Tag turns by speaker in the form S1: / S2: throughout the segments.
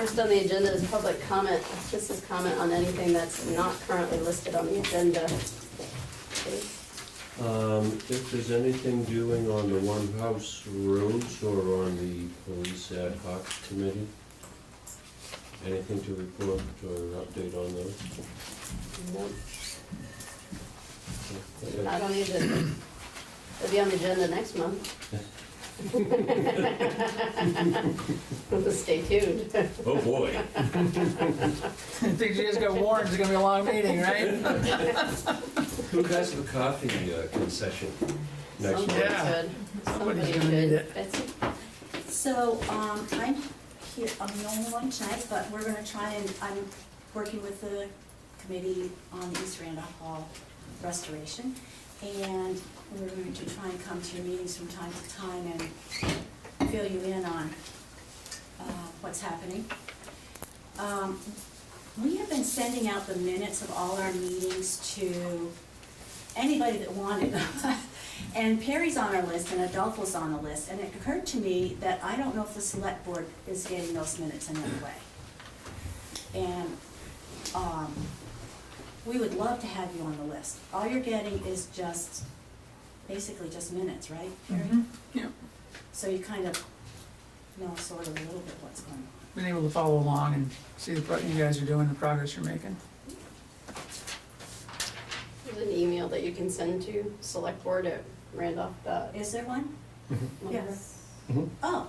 S1: First on the agenda is public comment. This is comment on anything that's not currently listed on the agenda. Okay.
S2: If there's anything doing on the One House Roads or on the Police Ad Hoc Committee, anything to report or update on those?
S1: Nope,
S2: Okay.
S1: not on the agenda. It'll be on the agenda next month. Stay tuned.
S2: Oh, boy.
S3: I think you just got warned, it's gonna be a long meeting, right?
S2: Who has the coffee concession next
S1: Somebody
S2: month?
S3: Yeah.
S1: should.
S3: Somebody's
S1: Somebody
S3: gonna need
S1: should.
S3: it.
S1: Betsy?
S4: So, I'm here, I'm the only one tonight, but we're gonna try and, I'm working with the committee on East Randolph Hall restoration. And we're going to try and come to your meetings from time to time and fill you in on what's happening. We have been sending out the minutes of all our meetings to anybody that wanted them. And Perry's on our list and Adolfo's on the list, and it occurred to me that I don't know if the select board is getting those minutes in any way. And we would love to have you on the list. All you're getting is just, basically just minutes, right, Perry?
S3: Yeah.
S4: So you kind of know sort of a little bit what's going on.
S3: Been able to follow along and see what you guys are doing, the progress you're making.
S1: There's an email that you can send to selectboard@Randolph.
S4: Is there one?
S1: Yes.
S4: Oh,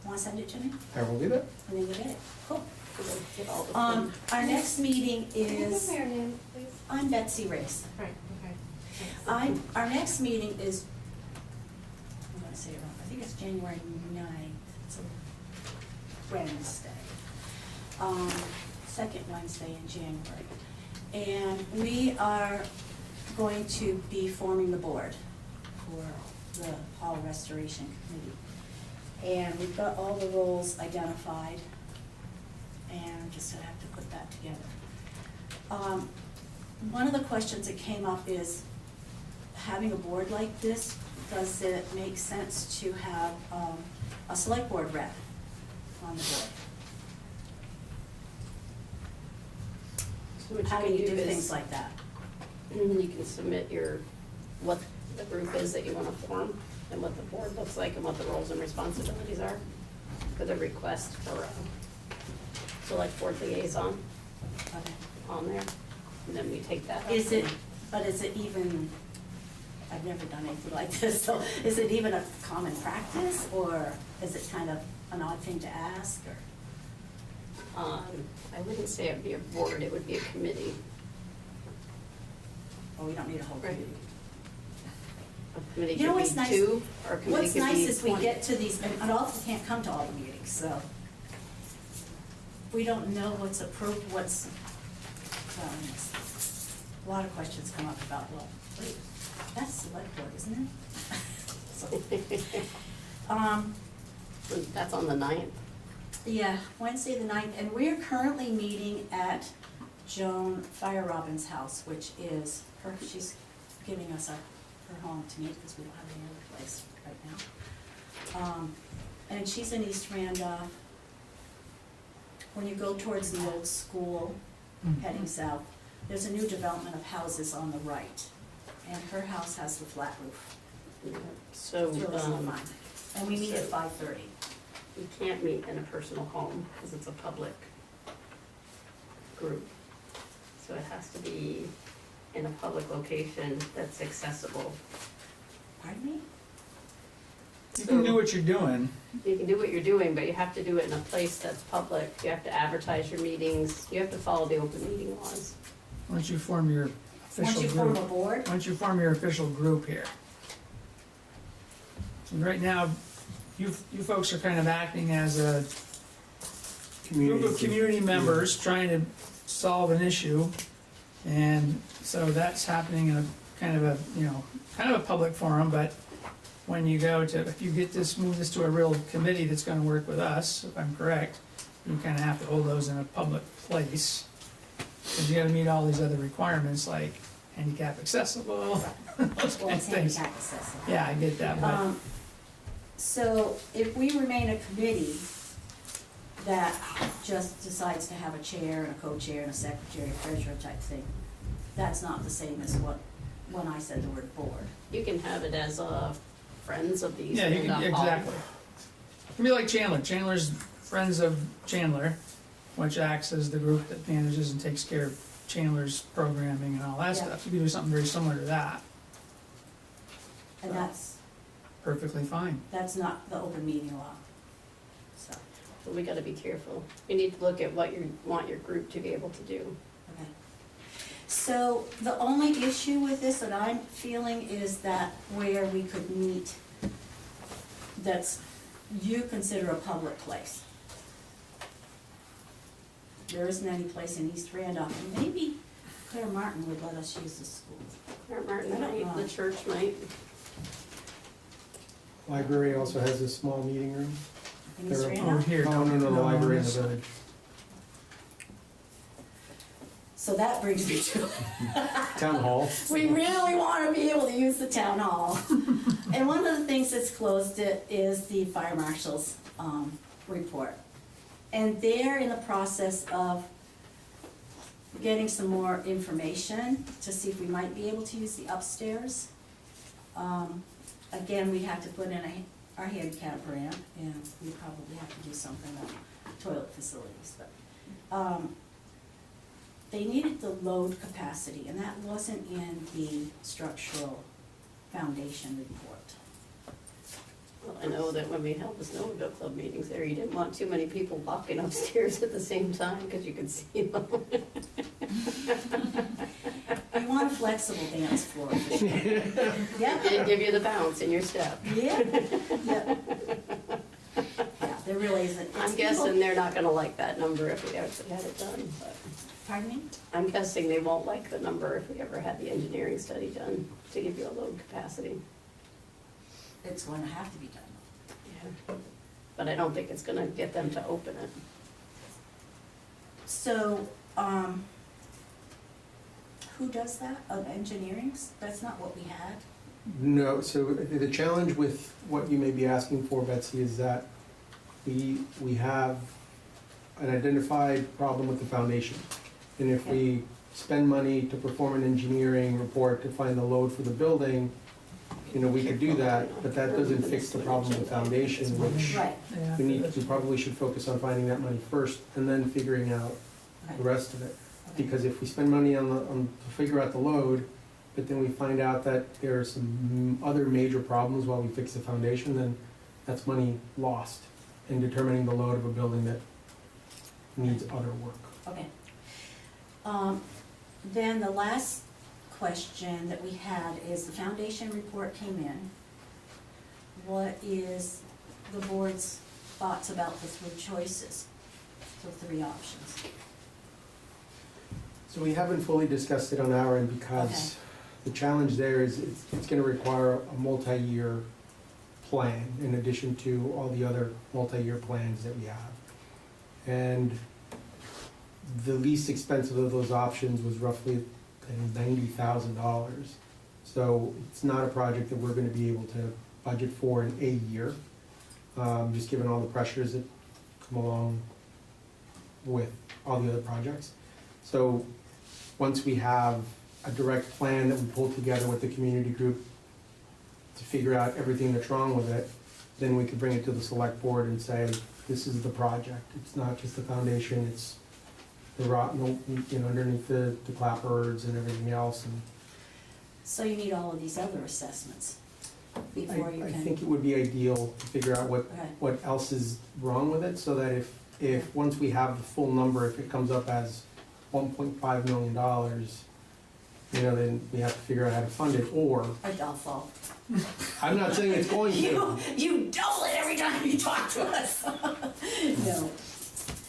S4: wanna send it to me?
S5: I will do that.
S4: And then you get it. Cool.
S1: Get all the
S4: Our next meeting
S6: Can you give
S4: is,
S6: me your name, please?
S4: I'm Betsy Race.
S6: Right, okay.
S4: Our next meeting is, I'm gonna say it wrong, I think it's January 9th, it's a Wednesday. Second Wednesday in January. And we are going to be forming the board for the hall restoration committee. And we've got all the roles identified, and just have to put that together. One of the questions that came up is, having a board like this, does it make sense to have a select board rep on the board?
S1: So what
S4: How do
S1: can
S4: you do
S1: is-
S4: things like that?
S1: You can submit what the group is that you want to form, and what the board looks like, and what the roles and responsibilities are, for the request for a select board liaison
S4: Okay.
S1: on there. And then we take that up.
S4: Is it even, I've never done anything like this, so is it even a common practice, or is it kind of an odd thing to ask, or?
S1: I wouldn't say it'd be a board, it would be a committee.
S4: Oh, we don't need a whole
S1: Right.
S4: committee.
S1: A committee
S4: You know
S1: could
S4: what's
S1: be
S4: nice?
S1: 2, or a committee
S4: What's
S1: could
S4: nice
S1: be
S4: is we
S1: 20.
S4: get to these, and Adolfo can't come to all the meetings, so we don't know what's approved, what's, a lot of questions come up about, well, wait, that's select board, isn't it? So,
S1: That's on the 9th.
S4: yeah, Wednesday the 9th, and we're currently meeting at Joan Fire Robin's house, which is her, she's giving us her home to meet, because we don't have any other place right now. And she's in East Randolph. When you go towards the old school, heading south, there's a new development of houses on the right, and her house has the flat roof.
S1: So,
S4: It's really fun. And we meet at
S1: so-
S4: 5:30.
S1: you can't meet in a personal home, because it's a public group. So it has to be in a public location that's accessible.
S4: Pardon me?
S3: You can do what you're doing.
S1: You can do what you're doing, but you have to do it in a place that's public. You have to advertise your meetings, you have to follow the open meeting laws.
S3: Once you form your
S4: Once
S3: official
S4: you form a
S3: group.
S4: board,
S3: Once you form your official group here. So right now, you folks are kind of acting as a group of community members trying to solve an issue. And so that's happening in a kind of a public forum, but when you go to, if you get this, move this to a real committee that's gonna work with us, if I'm correct, you kind of have to hold those in a public place. Cause you gotta meet all these other requirements like handicap accessible, those
S4: well,
S3: kinds of
S4: it's
S3: things.
S4: handicap accessible.
S3: Yeah, I get that, but
S4: So if we remain a committee, that just decides to have a chair and a co-chair and a secretary, treasurer type thing. That's not the same as when I said the word board.
S1: You can have it as friends of the East
S3: Yeah, you can,
S1: Randolph Hall.
S3: exactly. It can be like Chandler. Chandler's Friends of Chandler, which acts as the group that manages and takes care of Chandler's programming and all that
S4: Yeah.
S3: stuff. You can do something very similar to that,
S4: And
S3: perfectly fine.
S4: that's not the open meeting law. So,
S1: So we gotta be careful. You need to look at what you want your group to be able to do.
S4: okay. So the only issue with this that I'm feeling is that where we could meet, that's, you consider a public place. There isn't any place in East Randolph, and maybe Claire Martin would let us use the school.
S1: Or Martin
S4: I don't
S1: might,
S4: know.
S1: the church might.
S5: Library also has a small meeting room.
S4: In East
S5: There are-
S3: Over
S4: Randolph?
S3: here.
S5: Oh, no, the
S3: no,
S5: library in the
S3: this-
S5: village.
S4: So that brings me to,
S5: Town hall.
S4: we really wanna be able to use the town hall. And one of the things that's closed it is the fire marshal's, report. And they're in the process of getting some more information to see if we might be able to use the upstairs. Again, we have to put in our handicap ramp, and we probably have to do something on toilet facilities, but, they needed the load capacity, and that wasn't in the structural foundation report.
S1: Well, I know that when we held the snowmobile club meetings there, you didn't want too many people walking upstairs at the same time, because you could see them.
S4: We want a flexible dance floor. for sure. Yep,
S1: It'd give you the bounce in your step.
S4: yep, yep. Yeah, there really isn't.
S1: I'm
S4: It's
S1: guessing
S4: people-
S1: they're not gonna like that number if we actually had it done, but
S4: Pardon me?
S1: I'm guessing they won't like the number if we ever had the engineering study done to give you a load capacity.
S4: It's going to have to be done.
S1: Yeah. But I don't think it's gonna get them to open it.
S4: So, who does that? Engineering? That's not what we had.
S5: No, so the challenge with what you may be asking for, Betsy, is that we have an identified problem with the foundation. And if we spend money to perform an engineering report to find the load for the building, you know, we could do that, but that doesn't fix the problem with the foundation, which
S4: Right.
S3: Yeah,
S5: we probably should focus on finding that money first and then figuring out the
S4: Okay.
S5: rest of it.
S4: Okay.
S5: Because if we spend money to figure out the load, but then we find out that there are some other major problems while we fix the foundation, then that's money lost in determining the load of a building that needs other work.
S4: Okay. Then the last question that we had is the foundation report came in. What is the board's thoughts about the three choices, the three options?
S5: So we haven't fully discussed it on our end because the challenge there is it's gonna require a multi-year plan in addition to all the other multi-year plans that we have. And the least expensive of those options was roughly $90,000. So it's not a project that we're gonna be able to budget for in a year, just given all the pressures that come along with all the other projects. So once we have a direct plan that we pull together with the community group to figure out everything that's wrong with it, then we could bring it to the select board and say, this is the project. It's not just the foundation, it's the rock, you know, underneath the clapboards and everything else. And
S4: So you need all of these other assessments before you
S5: I
S4: can.
S5: think it would be ideal to figure out
S4: Okay.
S5: what else is wrong with it, so that if once we have the full number, if it comes up as $1.5 million, you know, then we have to figure out how to fund it, or,
S4: I'll fall.
S5: I'm not saying it's going to.
S4: You double it every time you talk to us. No.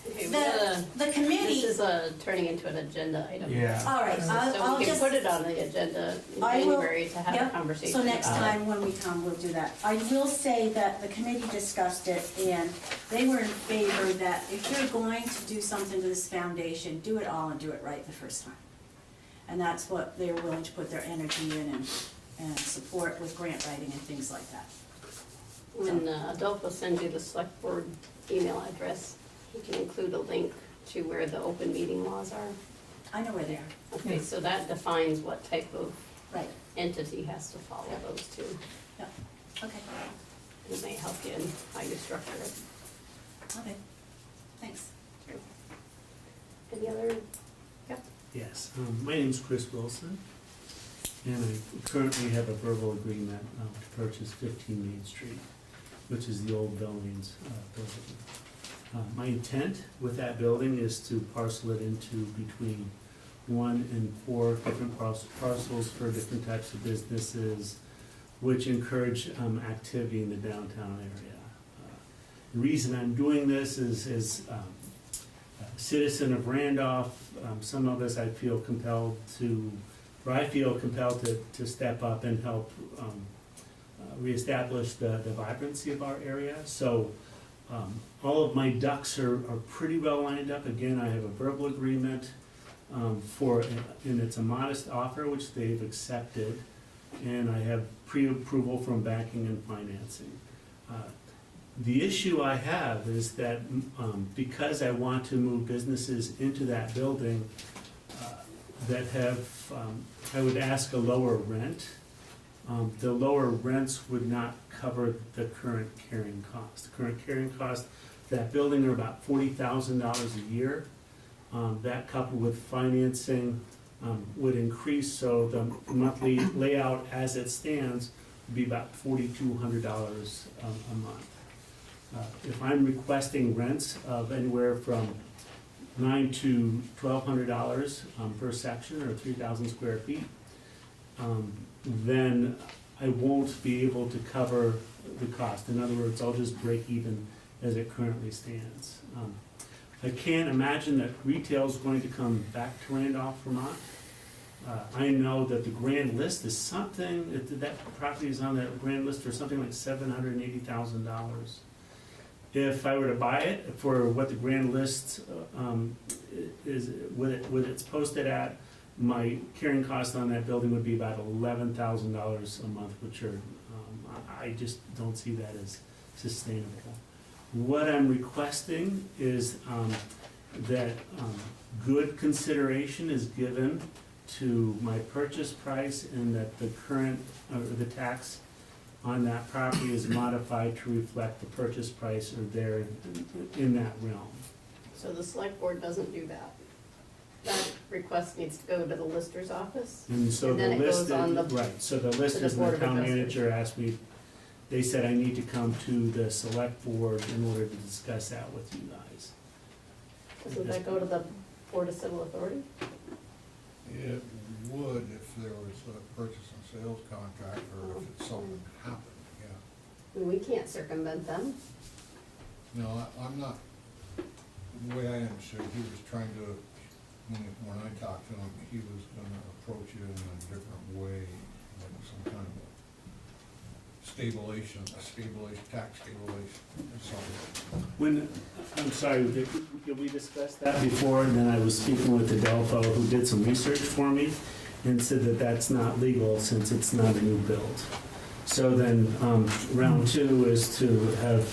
S1: Okay, we gotta,
S4: The committee,
S1: this is turning into an agenda item.
S5: Yeah.
S4: all right,
S1: So
S4: I'll
S1: we can
S4: just.
S1: put it on the agenda in
S4: I will-
S1: January to have a
S4: Yep,
S1: conversation
S4: so next
S1: about it.
S4: time when we come, we'll do that. I will say that the committee discussed it, and they were in favor that if you're going to do something to this foundation, do it all and do it right the first time. And that's what they were willing to put their energy in and support with grant writing and things like that.
S1: When Adolfo sends you the select board email address, he can include a link to where the open meeting laws are.
S4: I know where they are.
S1: Okay, so that defines what type of
S4: Right,
S1: entity has to follow those two.
S4: okay,
S1: It may help you in how you structure it.
S4: okay, thanks.
S1: Any other,
S7: Yes, my name's Chris Wilson, and I currently have a verbal agreement to purchase 15 Main Street, which is the old Billings building. My intent with that building is to parcel it into between 1 and 4 different parcels for different types of businesses, which encourage activity in the downtown area. The reason I'm doing this is a citizen of Randolph, some of us I feel compelled to step up and help reestablish the vibrancy of our area. So all of my ducks are pretty well lined up. Again, I have a verbal agreement and it's a modest offer, which they've accepted, and I have pre-approval from banking and financing. The issue I have is that because I want to move businesses into that building that have, I would ask a lower rent. The lower rents would not cover the current carrying cost. The current carrying cost of that building are about $40,000 a year. That coupled with financing would increase, so the monthly layout as it stands would be about $4,200 a month. If I'm requesting rents of anywhere from $900 to $1,200 per section, or 3,000 square feet, then I won't be able to cover the cost. In other words, I'll just break even as it currently stands. I can't imagine that retail is going to come back to Randolph, Vermont. I know that the grand list is something, that property is on the grand list for something like $780,000. If I were to buy it for what the grand list is, what it's posted at, my carrying cost on that building would be about $11,000 a month, which are, I just don't see that as sustainable. What I'm requesting is that good consideration is given to my purchase price, and that the current, or the tax on that property is modified to reflect the purchase price or there in that realm.
S1: so the select board doesn't do that. That request needs to go to the lister's office.
S7: And so
S1: And
S7: the
S1: then it goes
S7: list,
S1: on the-
S7: right, so the listers and
S1: Board
S7: the
S1: of
S7: town
S1: Adjusters.
S7: manager asked me, they said I need to come to the select board in order to discuss that with you guys.
S1: Doesn't that go to the Board of Civil Authority?
S8: It would if there was a purchase and sales contract, or if it's something happened, yeah.
S1: I mean, we can't circumvent them.
S8: No, I'm not, the way I understood, he was trying to, when I talked to him, he was gonna approach it in a different way, like some kind of tax stabilization or something.
S7: When, I'm sorry, did we discuss that before? And then I was speaking with the Delpho who did some research for me and said that that's not legal since it's not a new build. So then, round two is to have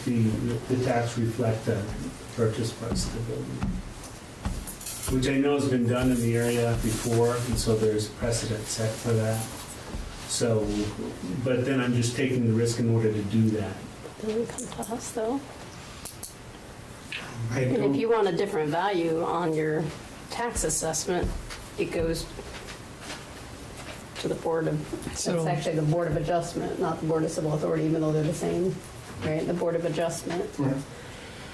S7: the tax reflect the purchase price of the building, which I know has been done in the area before, and so there's precedent set for that. So, but then I'm just taking the risk in order to do that.
S1: Doesn't come to us though.
S5: I
S1: And if
S5: don't,
S1: you want a different value on your tax assessment, it goes to the Board of, it's
S3: So-
S1: actually the Board of Adjustment, not the Board of Civil Authority, even though they're the same, right? The Board of Adjustment.
S5: right.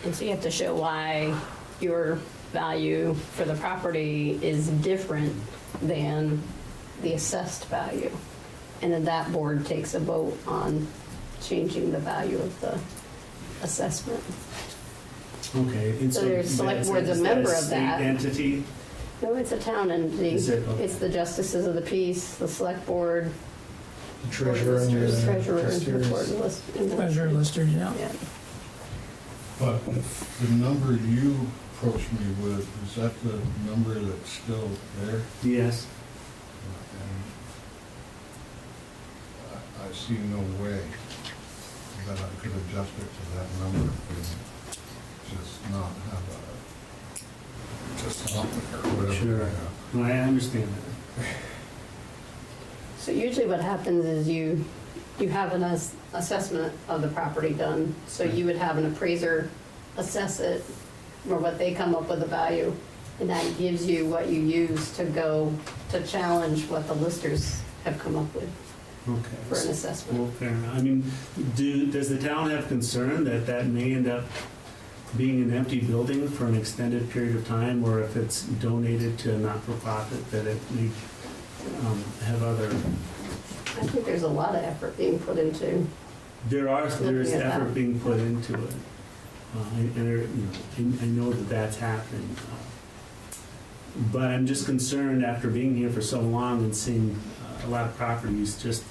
S1: And so you have to show why your value for the property is different than the assessed value. And then that board takes a vote on changing the value of the assessment.
S7: Okay. And
S1: So your select board's a member of that.
S7: State entity?
S1: No, it's a town entity.
S7: Is it? Okay.
S1: It's the justices of the peace, the select board,
S5: The treasurer and the
S1: treasurer, and the board
S5: trusteers.
S1: list. and the-
S3: Treasurer, lister, yeah.
S1: Yeah.
S8: But the number you approached me with, is that the number that's still there?
S7: Yes.
S8: And I see no way that I could adjust it to that number and just not have just something or whatever.
S7: Sure.
S8: yeah.
S7: No, I understand that.
S1: So usually what happens is you have an assessment of the property done, so you would have an appraiser assess it, or what they come up with a value, and that gives you what you use to go to challenge what the listers have come up with for an
S7: Okay.
S1: assessment.
S7: Well, fair enough. I mean, does the town have concern that that may end up being an empty building for an extended period of time, or if it's donated to a not-for-profit, that it may have other,
S1: I think there's a lot of effort being put into,
S7: there is
S1: Looking at
S7: effort
S1: that.
S7: being put into it. And there, I know that that's happening. But I'm just concerned after being here for so long and seeing a lot of properties just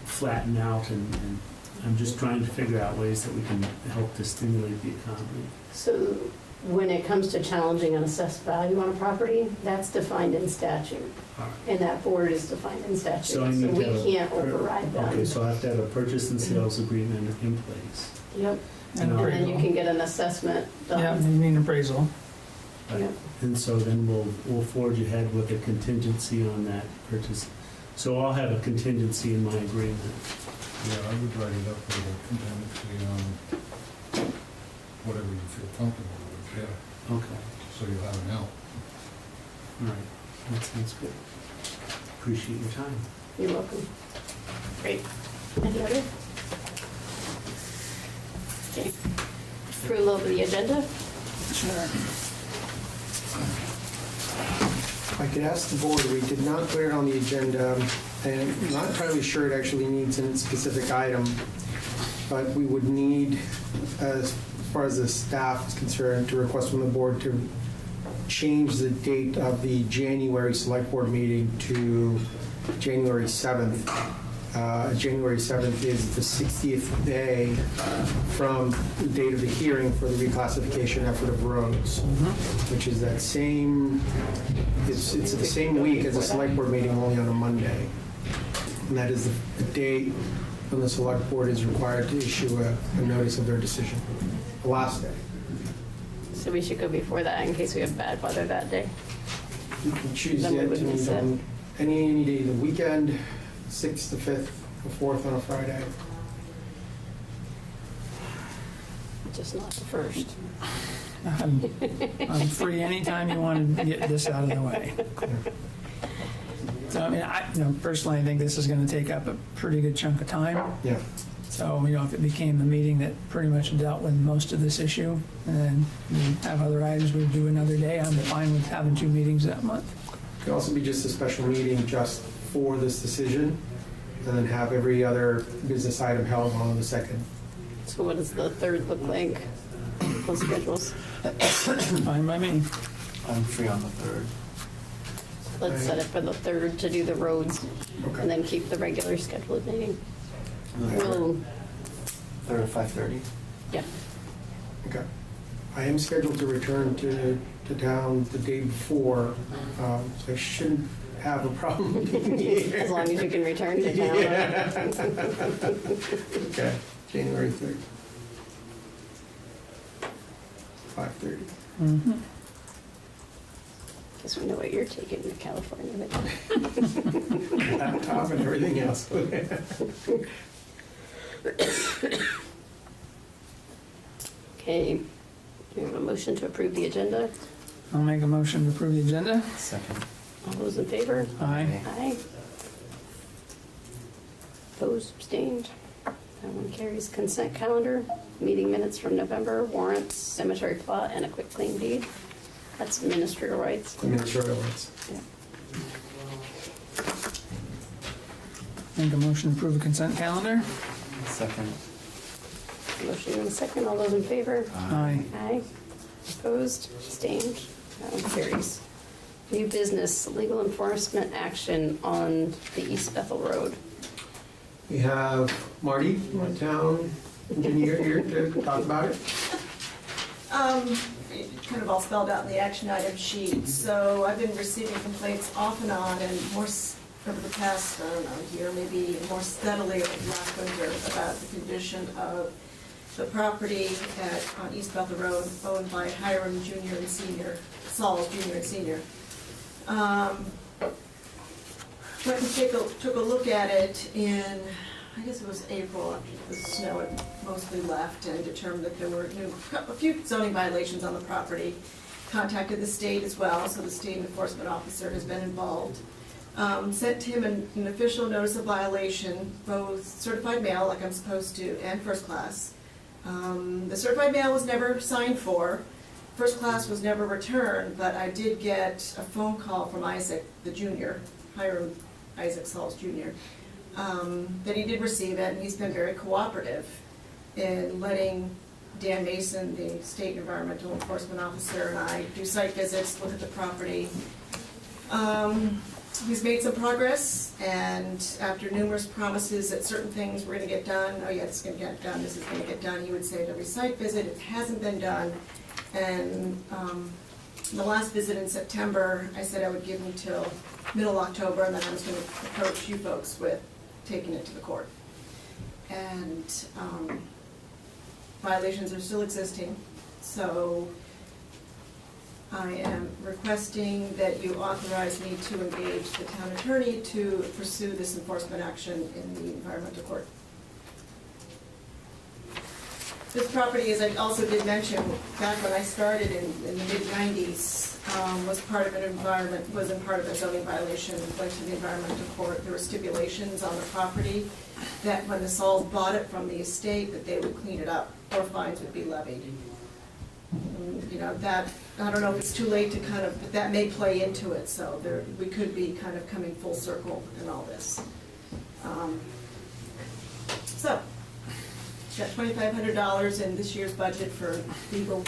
S7: flatten out, and I'm just trying to figure out ways that we can help to stimulate the economy.
S1: so when it comes to challenging an assessed value on a property, that's defined in statute,
S7: All right.
S1: and that board is defined in statute,
S7: So
S1: so
S7: I need
S1: we
S7: to have
S1: can't override them.
S7: Okay, so I have to have a purchase and sales agreement in place.
S1: Yep,
S3: And
S7: And
S1: and then you
S3: appraisal.
S1: can get an assessment
S3: Yeah,
S1: done.
S3: you need appraisal.
S1: Yep.
S7: And so then we'll forge ahead with a contingency on that purchase. So I'll have a contingency in my agreement.
S8: Yeah, I would write it up with a contingency on whatever you feel comfortable with, yeah,
S7: Okay,
S8: so you have an out.
S7: all right, that sounds good. Appreciate your time.
S1: You're welcome. Great. Any other? Okay. Approval of the agenda?
S3: Sure.
S5: I could ask the board, we did not put it on the agenda, and I'm not entirely sure it actually needs a specific item, but we would need, as far as the staff is concerned, to request from the board to change the date of the January Select Board meeting to January 7th. January 7th is the 60th day from the date of the hearing for the reclassification effort of roads, which is that same, it's the same week as the Select Board meeting, only on a Monday. And that is the date when the Select Board is required to issue a notice of their decision, the last day.
S1: So we should go before that in case we have bad weather that day.
S5: You can choose
S1: Then we
S5: it
S1: would
S5: to
S1: miss
S5: meet
S1: it.
S5: on any day, the weekend, 6th, the 5th, the 4th on a Friday.
S1: Just not the first.
S3: I'm free anytime you want to get this out of the way. So, I mean, personally, I think this is going to take up a pretty good chunk of time.
S5: Yeah.
S3: So, if it became a meeting that pretty much dealt with most of this issue, and then we have other items we do another day, I'm fine with having 2 meetings that month.
S5: It could also be just a special meeting just for this decision, and then have every other business item held on the 2nd.
S1: So what does the third look like? Those schedules?
S3: Fine by me.
S9: I'm free on the 3rd.
S1: Let's set it for the third to do the roads,
S5: Okay.
S1: and then keep the regular scheduled meeting. We'll,
S9: 3rd at 5:30.
S1: yeah,
S5: Okay. I am scheduled to return to town the day before, so I shouldn't have a problem being here.
S1: as long as you can return to town.
S5: Okay, January 3rd. 5:30.
S3: Mhm.
S1: Guess we know what you're taking to California with.
S5: Laptop and everything else.
S1: Okay, do we have a motion to approve the agenda?
S3: I'll make a motion to approve the agenda.
S9: Second.
S1: All those in favor?
S3: Aye.
S1: Aye. Opposed, abstained? That one carries. Consent calendar, meeting minutes from November, warrants, cemetery plot, and a quick claim deed. That's ministerial rights.
S5: Administrative rights.
S1: Yeah.
S3: Make a motion to approve the consent calendar.
S9: Second.
S1: Motion and a second. All those in favor?
S3: Aye.
S1: Aye. Opposed, abstained? That one carries. New business, legal enforcement action on the East Bethel Road.
S5: We have Marty, my town engineer, here to talk about it.
S6: Kind of all spelled out in the action item sheet. So I've been receiving complaints off and on, and more
S10: over the past, I don't know, year, maybe more steadily over the last winter, about the condition of the property on East Bethel Road owned by Hiram Jr. and Senior, Sauls Jr. and Senior. Went and took a look at it in, I guess it was April, after the snow had mostly left, and determined that there were a few zoning violations on the property. Contacted the state as well, so the state enforcement officer has been involved. Sent him an official notice of violation, both certified mail, like I'm supposed to, and first class. The certified mail was never signed for, first class was never returned, but I did get a phone call from Isaac, the junior, Hiram Isaac Sauls Jr., that he did receive it, and he's been very cooperative in letting Dan Mason, the state environmental enforcement officer, and I do site visits, look at the property. He's made some progress, and after numerous promises that certain things were gonna get done, oh yeah, it's gonna get done, this is gonna get done, he would say at every site visit, it hasn't been done. And the last visit in September, I said I would give him till middle October, and then I was gonna approach you folks with taking it to the court. And violations are still existing, so I am requesting that you authorize me to engage the town attorney to pursue this enforcement action in the environmental court. This property, as I also did mention, back when I started in the mid-90s, was part of a zoning violation, went to the environmental court. There were stipulations on the property that when the Sauls bought it from the estate, that they would clean it up or fines would be levied. You know, that, I don't know if it's too late to kind of, but that may play into it, so we could be kind of coming full circle in all this. So, got $2,500 in this year's budget for legal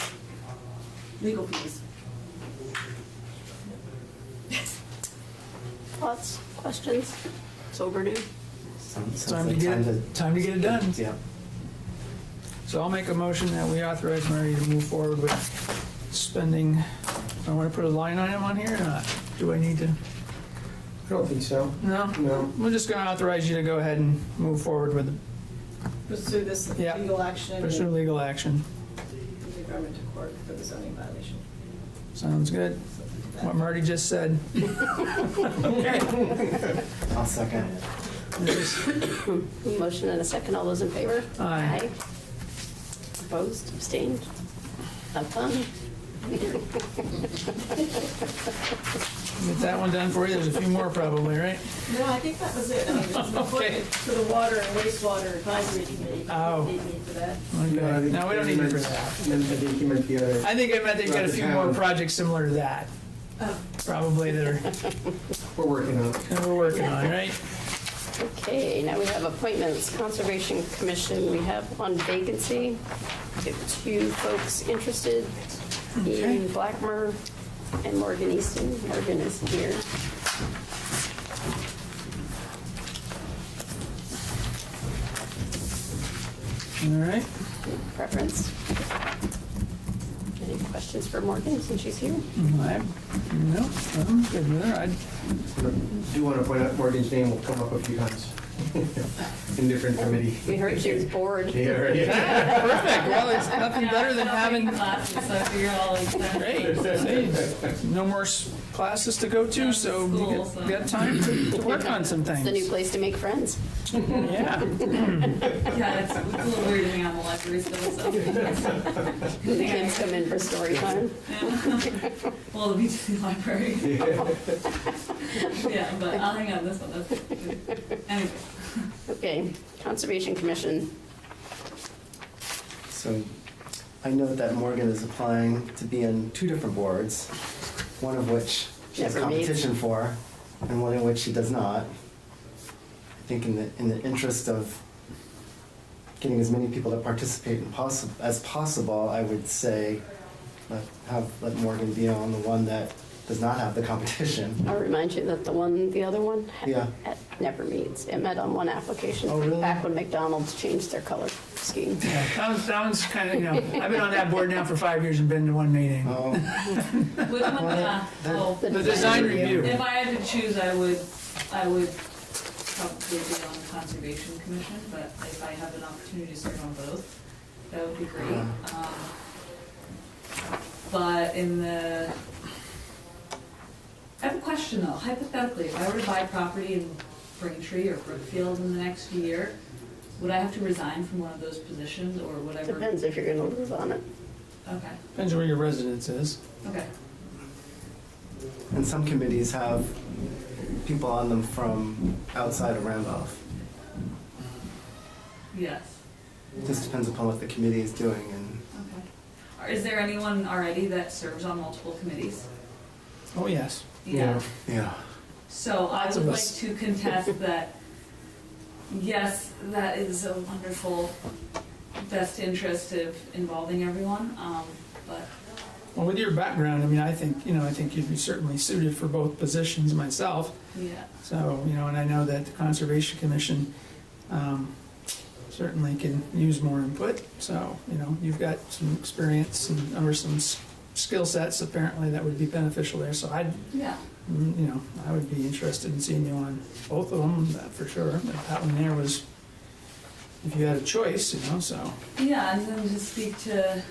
S10: fees.
S1: Thoughts, questions? It's overdue.
S9: Sounds
S3: Time to
S9: like
S3: get it done.
S9: Yeah.
S3: So I'll make a motion that we authorize Mary to move forward with spending, I want to put a line item on here or not? Do I need to?
S5: I don't think so.
S3: No?
S5: No.
S3: We're just gonna authorize you to go ahead and move forward with
S10: Pursue this
S3: Yeah.
S10: legal action
S3: pursue
S10: in
S3: legal action.
S10: the environmental court for the zoning violation.
S3: Sounds good. What Marty just said.
S9: I'll second.
S1: Motion and a second, all those in favor?
S3: Aye.
S1: Opposed, abstained? Have fun?
S3: Get that one done for you. There's a few more probably, right?
S10: No, I think that was it. I mean, it's an
S3: Okay.
S10: appointment to the water and wastewater advisory committee.
S3: Oh.
S10: Need me for that.
S3: Okay. No, we don't need you for that.
S5: Then I think you meant the other.
S3: I think I meant they've got a few more projects similar to that.
S10: Oh.
S3: Probably that are,
S5: We're working on it.
S3: that we're working on, right?
S1: Okay, now we have appointments, Conservation Commission, we have one vacancy. We have two folks interested, Ian Blackmer and Morgan Easton. Morgan is here.
S3: All right.
S1: Preference? Any questions for Morgan since she's here?
S3: No, I'm good with her.
S5: I do want to point out Morgan's name will come up a few times in different committee.
S1: We heard she was bored.
S5: Yeah, right.
S3: Perfect. Well, it's nothing better than having,
S6: Classes, so I figure all like
S3: great. See, no more classes to go to, so you got time to work on some
S1: It's the new
S3: things.
S1: place to make friends.
S3: Yeah.
S6: Yeah, it's a little weird hanging out in the library still, so.
S1: The kids come in for story time.
S6: Well, the BTC library. Yeah, but I'll hang out in this one, that's good. Anyway.
S1: Okay, Conservation Commission.
S9: So I know that Morgan is applying to be in two different boards, one of which she has
S1: Never meets.
S9: competition for, and one in which she does not. I think in the interest of getting as many people to participate as possible, I would say let Morgan be on the one that does not have the competition.
S1: I'll remind you that the other one,
S9: Yeah.
S1: never meets. It met on one application.
S9: Oh, really?
S1: Back when McDonald's changed their color scheme.
S3: Yeah, that one's kind of, I've been on that board now for 5 years and been to one meeting.
S9: Oh,
S6: Which one,
S9: Well, that-
S6: oh,
S3: The design review.
S6: if I had to choose, I would I would probably be on the Conservation Commission, but if I have an opportunity to serve on both, that would be great. But I have a question though, hypothetically, if I were to buy property in Braintree or Brookfield in the next year, would I have to resign from one of those positions or whatever?
S1: Depends if you're gonna live on it.
S6: Okay,
S3: Depends where your residence is.
S6: okay.
S9: And some committees have people on them from outside of Randolph.
S6: Yes,
S9: It just depends upon what the committee is doing and
S6: okay. Is there anyone already that serves on multiple committees?
S3: Oh, yes.
S6: Yeah.
S9: yeah.
S6: So I
S3: Lots
S6: would
S3: of
S6: like
S3: us.
S6: to contest that, yes, that is a wonderful best interest of involving everyone, but,
S3: Well, with your background, I mean, I think you'd be certainly suited for both positions myself.
S6: yeah.
S3: So, and I know that the Conservation Commission certainly can use more input. So, you've got some experience or some skill sets apparently that would be beneficial there. So
S6: Yeah,
S3: I would be interested in seeing you on both of them, for sure. But that one there was, if you had a choice, so.
S6: yeah, and then to speak to,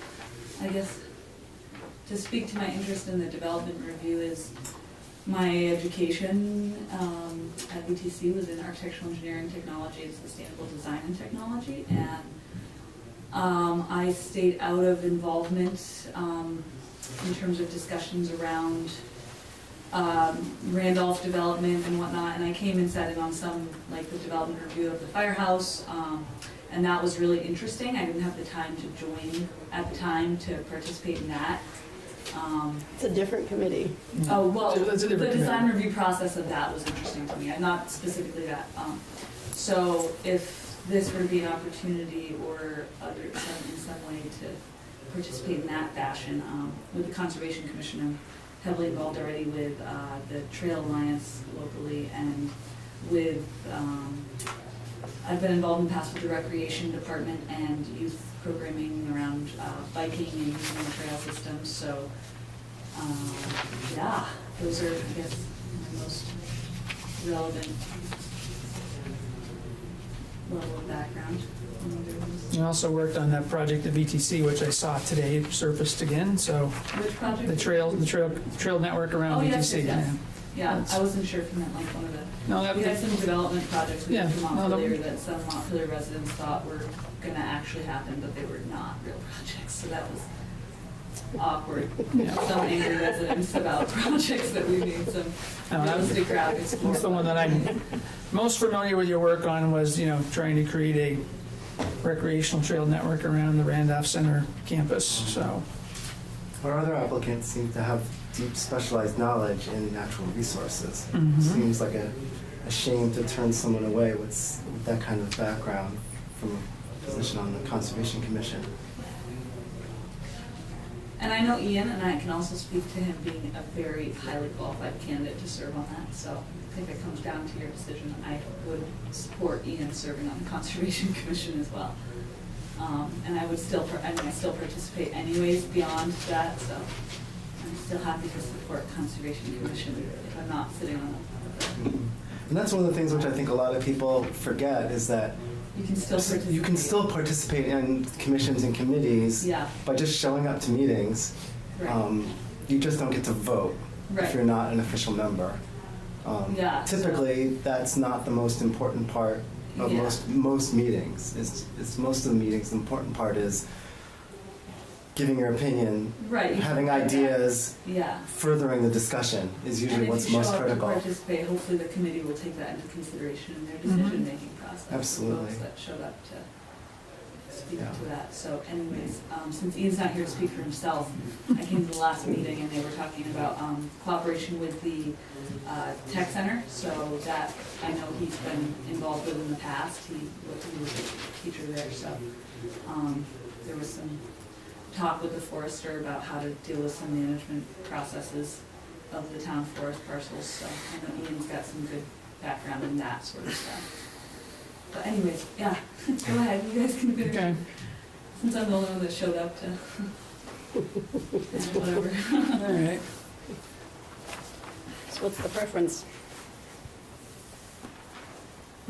S6: I guess, to speak to my interest in the development review is my education at VTC was in architectural engineering technology and sustainable design and technology, and I stayed out of involvement in terms of discussions around Randolph development and whatnot, and I came and sat in on some, like the development review of the firehouse, and that was really interesting. I didn't have the time to join at the time to participate in that.
S1: It's a different committee.
S6: Oh, well,
S3: That's a
S6: the
S3: different
S6: design
S3: committee.
S6: review process of that was interesting to me, not specifically that. So if this were to be an opportunity or in some way to participate in that fashion, with the Conservation Commission, I'm heavily involved already with the Trail Alliance locally, and with, I've been involved in the past with the Recreation Department and youth programming around biking and using the trail systems, so, yeah, those are, I guess, my most relevant level of background.
S3: You also worked on that project at VTC, which I saw today surfaced again, so
S6: Which project?
S3: the trail network around
S6: Oh,
S3: VTC.
S6: yes, yes, yes.
S3: yeah.
S6: Yeah, I wasn't sure if you meant like one of the,
S3: No, that
S6: we
S3: was,
S6: had some development projects we
S3: Yeah,
S6: did from
S3: no, that-
S6: Montpelier that some Montpelier residents thought were gonna actually happen, but they were not real projects, so that was awkward.
S3: Yeah.
S6: Some angry residents about projects that we made some
S3: No, that was-
S6: realistic graphics for.
S3: that's the one that I'm most familiar with your work on was, trying to create a recreational trail network around the Randolph Center campus, so.
S9: Our other applicants seem to have deep specialized knowledge in natural resources.
S3: Mhm.
S9: Seems like a shame to turn someone away with that kind of background from a position on the Conservation Commission.
S6: And I know Ian, and I can also speak to him being a very highly qualified candidate to serve on that, so if it comes down to your decision, I would support Ian serving on the Conservation Commission as well. And I still participate anyways beyond that, so I'm still happy to support Conservation Commission if I'm not sitting on
S9: And that's one of the things which I think a lot of people forget is that
S6: You can still participate.
S9: you can still participate in commissions and committees
S6: Yeah,
S9: by just showing up to meetings.
S6: right,
S9: You just don't get to vote if you're
S6: right,
S9: not an official member.
S6: Yeah, so-
S9: Typically, that's not the most important part of
S6: Yeah.
S9: most meetings. It's most of the meetings, the important part is giving your opinion,
S6: right.
S9: having ideas,
S6: Yeah.
S9: furthering the discussion is usually what's most
S6: And if
S9: critical.
S6: you show up to participate, hopefully the committee will take that into consideration in their
S3: Mhm.
S6: decision-making process. the
S9: Absolutely.
S6: Folks that showed up to speak
S9: Yeah.
S6: to that. So anyways, since Ian's not here to speak for himself, I came to the last meeting and they were talking about cooperation with the tech center. So that, I know he's been involved with in the past. He was a teacher there, so there was some talk with the forester about how to deal with some management processes of the town forest parcels, so I know Ian's got some good background in that sort of stuff. But anyways, yeah, go ahead, you guys can finish,
S3: Okay,
S6: since I'm the only one that showed up to, whatever.
S3: all right.
S1: So what's the preference?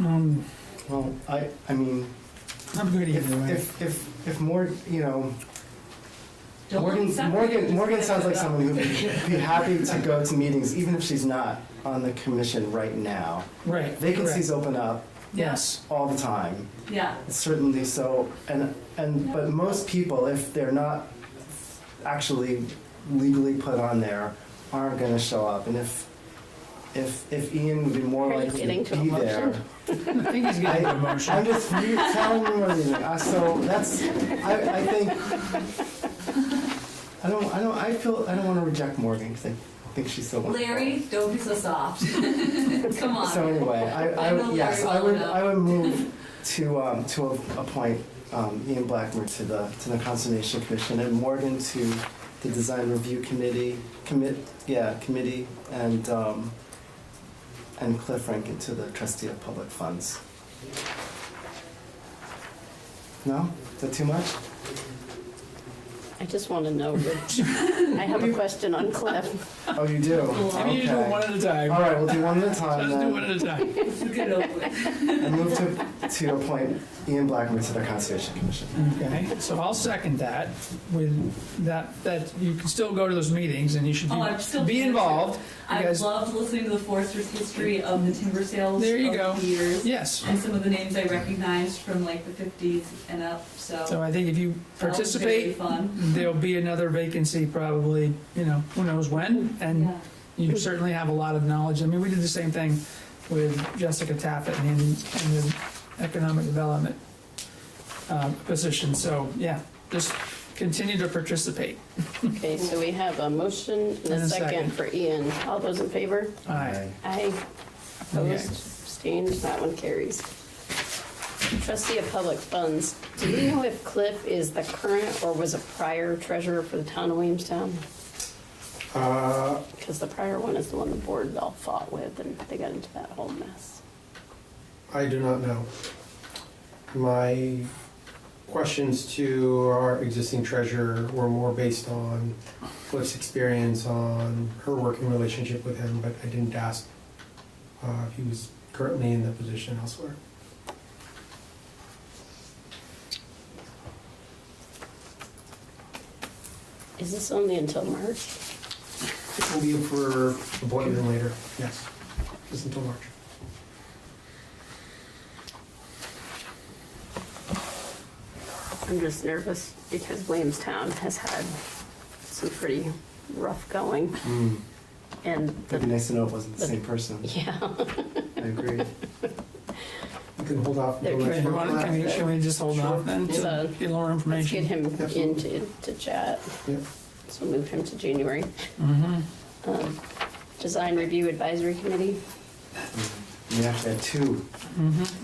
S9: Well, I mean,
S3: I'm good either way.
S9: if more, you know,
S6: Don't
S9: Morgan,
S6: accept it,
S9: Morgan,
S6: just
S9: Morgan
S6: get
S9: sounds
S6: it
S9: like
S6: up.
S9: someone who'd be happy to go to meetings, even if she's not on the commission right now.
S3: Right.
S9: Vacancies open up
S3: Yes.
S9: all the time,
S6: Yeah,
S9: certainly so, but most people, if they're not actually legally put on there, aren't gonna show up, and if Ian would be more
S1: Are you
S9: likely
S1: getting
S9: to
S1: to a
S9: be there.
S1: motion?
S3: I think he's getting a motion.
S9: I'm just telling you what it is. So that's, I think, I don't want to reject Morgan because I think she's so wonderful.
S6: Larry, don't be so soft. Come on.
S9: So anyway,
S6: I know
S9: yes,
S6: Larry well enough.
S9: I would move to appoint Ian Blackmer to the Conservation Commission and Morgan to the Design Review Committee, and Cliff Rankin to the Trustee of Public Funds. No? Is that too much?
S1: I just want to know which, I have a question on Cliff.
S9: Oh, you do?
S3: Maybe you do it one
S9: Okay.
S3: at a time.
S9: All right, we'll do one at a time
S3: Let's do one
S9: then.
S3: at a time.
S6: Let's get over it.
S9: And move to appoint Ian Blackmer to the Conservation Commission.
S3: Okay, so I'll second that with that you can still go to those meetings and you should
S6: Oh, I'm still
S3: be involved.
S6: I
S3: because-
S6: loved listening to the Forester's history of the timber sales
S3: There you
S6: over
S3: go.
S6: the years.
S3: Yes,
S6: And some of the names I recognized from like the 50s and up, so.
S3: so I think if you
S6: that was very
S3: participate,
S6: fun.
S3: there'll be another vacancy probably, who knows when, and
S6: Yeah.
S3: you certainly have a lot of knowledge. I mean, we did the same thing with Jessica Taffet in the economic development position, so yeah, just continue to participate.
S1: Okay, so we have a motion and a second for Ian. All those in favor?
S3: Aye.
S1: Aye. Opposed,
S3: Okay.
S1: abstained, that one carries. Trustee of Public Funds, do you know if Cliff is the current or was a prior treasurer for the town of Williamstown? Because the prior one is the one the board all fought with and they got into that whole mess.
S5: I do not know. My questions to our existing treasurer were more based on Cliff's experience on her working relationship with him, but I didn't ask if he was currently in the position elsewhere.
S1: Is this only until March?
S5: It will be for appointment later, yes, just until March.
S1: I'm just nervous because Williamstown has had some pretty rough going and
S9: It'd be
S1: the,
S9: nice to know it wasn't the same person.
S1: yeah.
S9: I agree.
S5: You can hold off until
S1: There
S5: next
S3: Okay,
S5: month.
S3: can we just hold off then
S1: So,
S3: to get more
S1: Let's get
S3: information?
S1: him
S5: Absolutely.
S1: into chat.
S5: Yep.
S1: So move him to January.
S3: Mm-hmm.
S1: Design Review Advisory Committee.
S9: We actually had two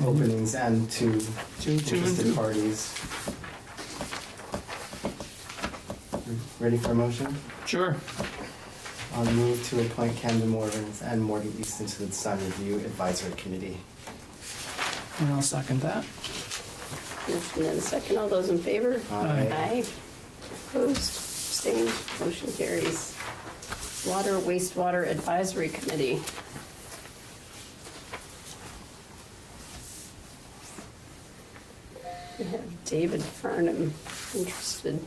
S9: openings and two
S3: Two and
S9: interested
S3: two.
S9: parties. Ready for a motion?
S3: Sure.
S9: I'll move to appoint Camden Morgan and Morgan Easton to the Design Review Advisory Committee.
S3: And I'll second that.
S1: Motion and a second. All those in favor?
S9: Aye.
S1: Aye. Opposed? Abstained? Motion carries. Water Wastewater Advisory Committee. We have David Farnham interested.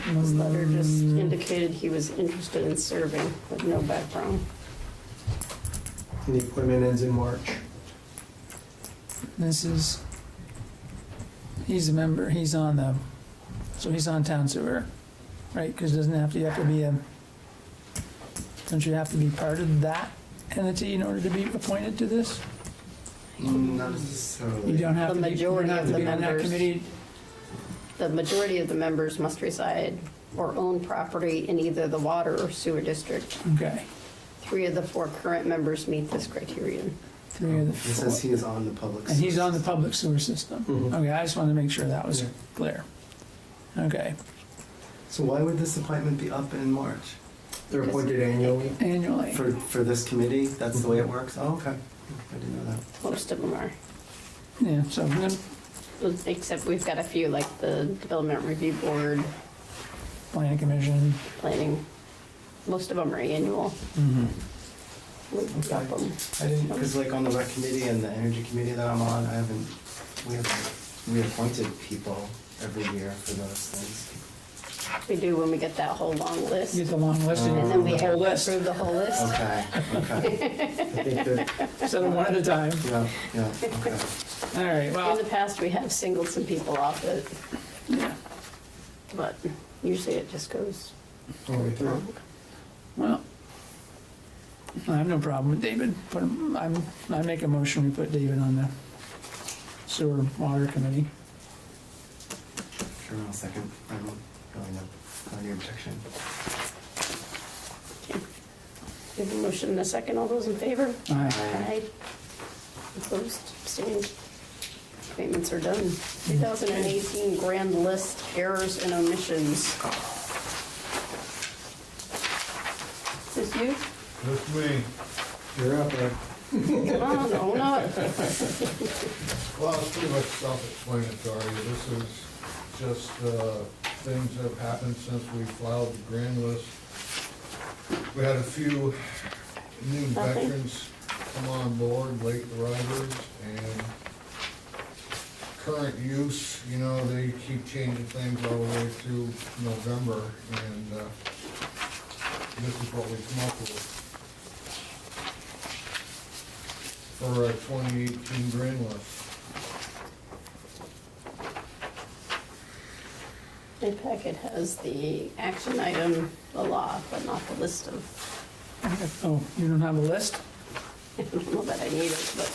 S1: His letter just indicated he was interested in serving with no background.
S5: And the appointment ends in March.
S3: This is, he's a member, he's on town sewer, right? Because doesn't it have to, you have to be don't you have to be part of that entity in order to be appointed to this?
S9: Not necessarily.
S3: You don't have
S1: The
S3: to be, you don't
S1: majority
S3: have
S1: of
S3: to
S1: the
S3: be on that
S1: members.
S3: committee?
S1: The majority of the members must reside or own property in either the water or sewer district.
S3: Okay.
S1: 3 of the 4 current members meet this criterion.
S3: 3 of the
S9: It says
S3: 4.
S9: he is on the public.
S3: And he's on the
S9: system.
S3: public sewer system.
S5: Mhm.
S3: Okay, I just wanted to make sure that was
S5: Yeah.
S3: clear. Okay,
S9: So why would this appointment be up in March?
S5: They're appointed annually.
S3: annually.
S9: For this committee, that's the way it works? Oh, okay. I didn't know that.
S1: Most of them are.
S3: Yeah, so then
S1: Except we've got a few, like the Development Review Board,
S3: Planning Commission.
S1: planning, most of them are annual. We've got them.
S9: I didn't, because like on the rec committee and the energy committee that I'm on, we haven't reappointed people every year for those things.
S1: We do when we get that whole long
S3: You
S1: list.
S3: get the long list and
S1: And then we
S3: the
S1: have
S3: whole
S1: to
S3: list.
S1: approve the whole list.
S9: Okay, okay. I think that,
S3: Set them one at a time.
S9: yeah, okay.
S3: All right,
S1: In
S3: well,
S1: the past, we have singled some people off it,
S3: yeah,
S1: but usually it just goes
S5: All the way through.
S1: wrong.
S3: well, I have no problem with David. I make a motion, we put David on the sewer water committee.
S9: Sure, I'll second. I don't really know how your objection.
S1: We have a motion and a second. All those in favor?
S3: Aye.
S1: Aye. Opposed, abstained. Appointments are done. 2018 grand list errors and omissions. Is this you?
S8: That's me.
S5: You're up there.
S1: Come on, own up.
S8: Well, it's pretty much self-explanatory. This is just things that have happened since we filed the grand list. We had a few new
S1: Nothing.
S8: veterans come on board, late arrivals, and current use, you know, they keep changing things all the way through November, and this is what we come up with for a 2018 grand list.
S1: My packet has the action item, the law, but not the list of,
S3: Oh, you don't have a list?
S1: I don't know that I need it, but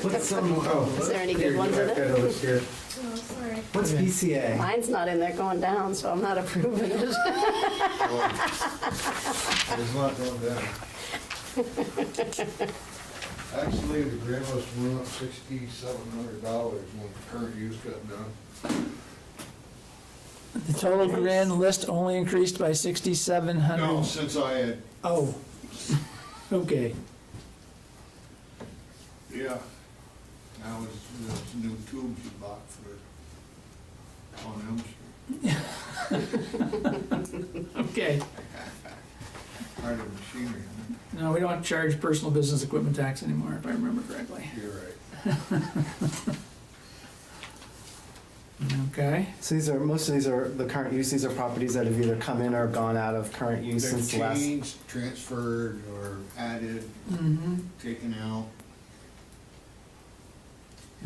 S5: What's some, oh.
S1: is there any good ones in
S5: I've got
S1: it?
S5: a list here.
S10: Oh, sorry.
S9: What's BCA?
S1: Mine's not in there going down, so I'm not approving it.
S8: It's not going down. Actually, the grand list went up $6,700 when the current use got done.
S3: The total grand list only increased by 6,700.
S8: No, since I had,
S3: Oh, okay.
S8: yeah, that was those new tubes you bought for, on Elm Street.
S3: Okay.
S8: Part of machinery,
S3: No, we don't charge personal business equipment tax anymore, if I remember correctly.
S8: you're right.
S3: Okay.
S9: So most of these are the current use. These are properties that have either come in or gone out of current use
S8: They've
S9: since the last.
S8: changed, transferred, or added,
S3: Mm-hmm.
S8: taken out.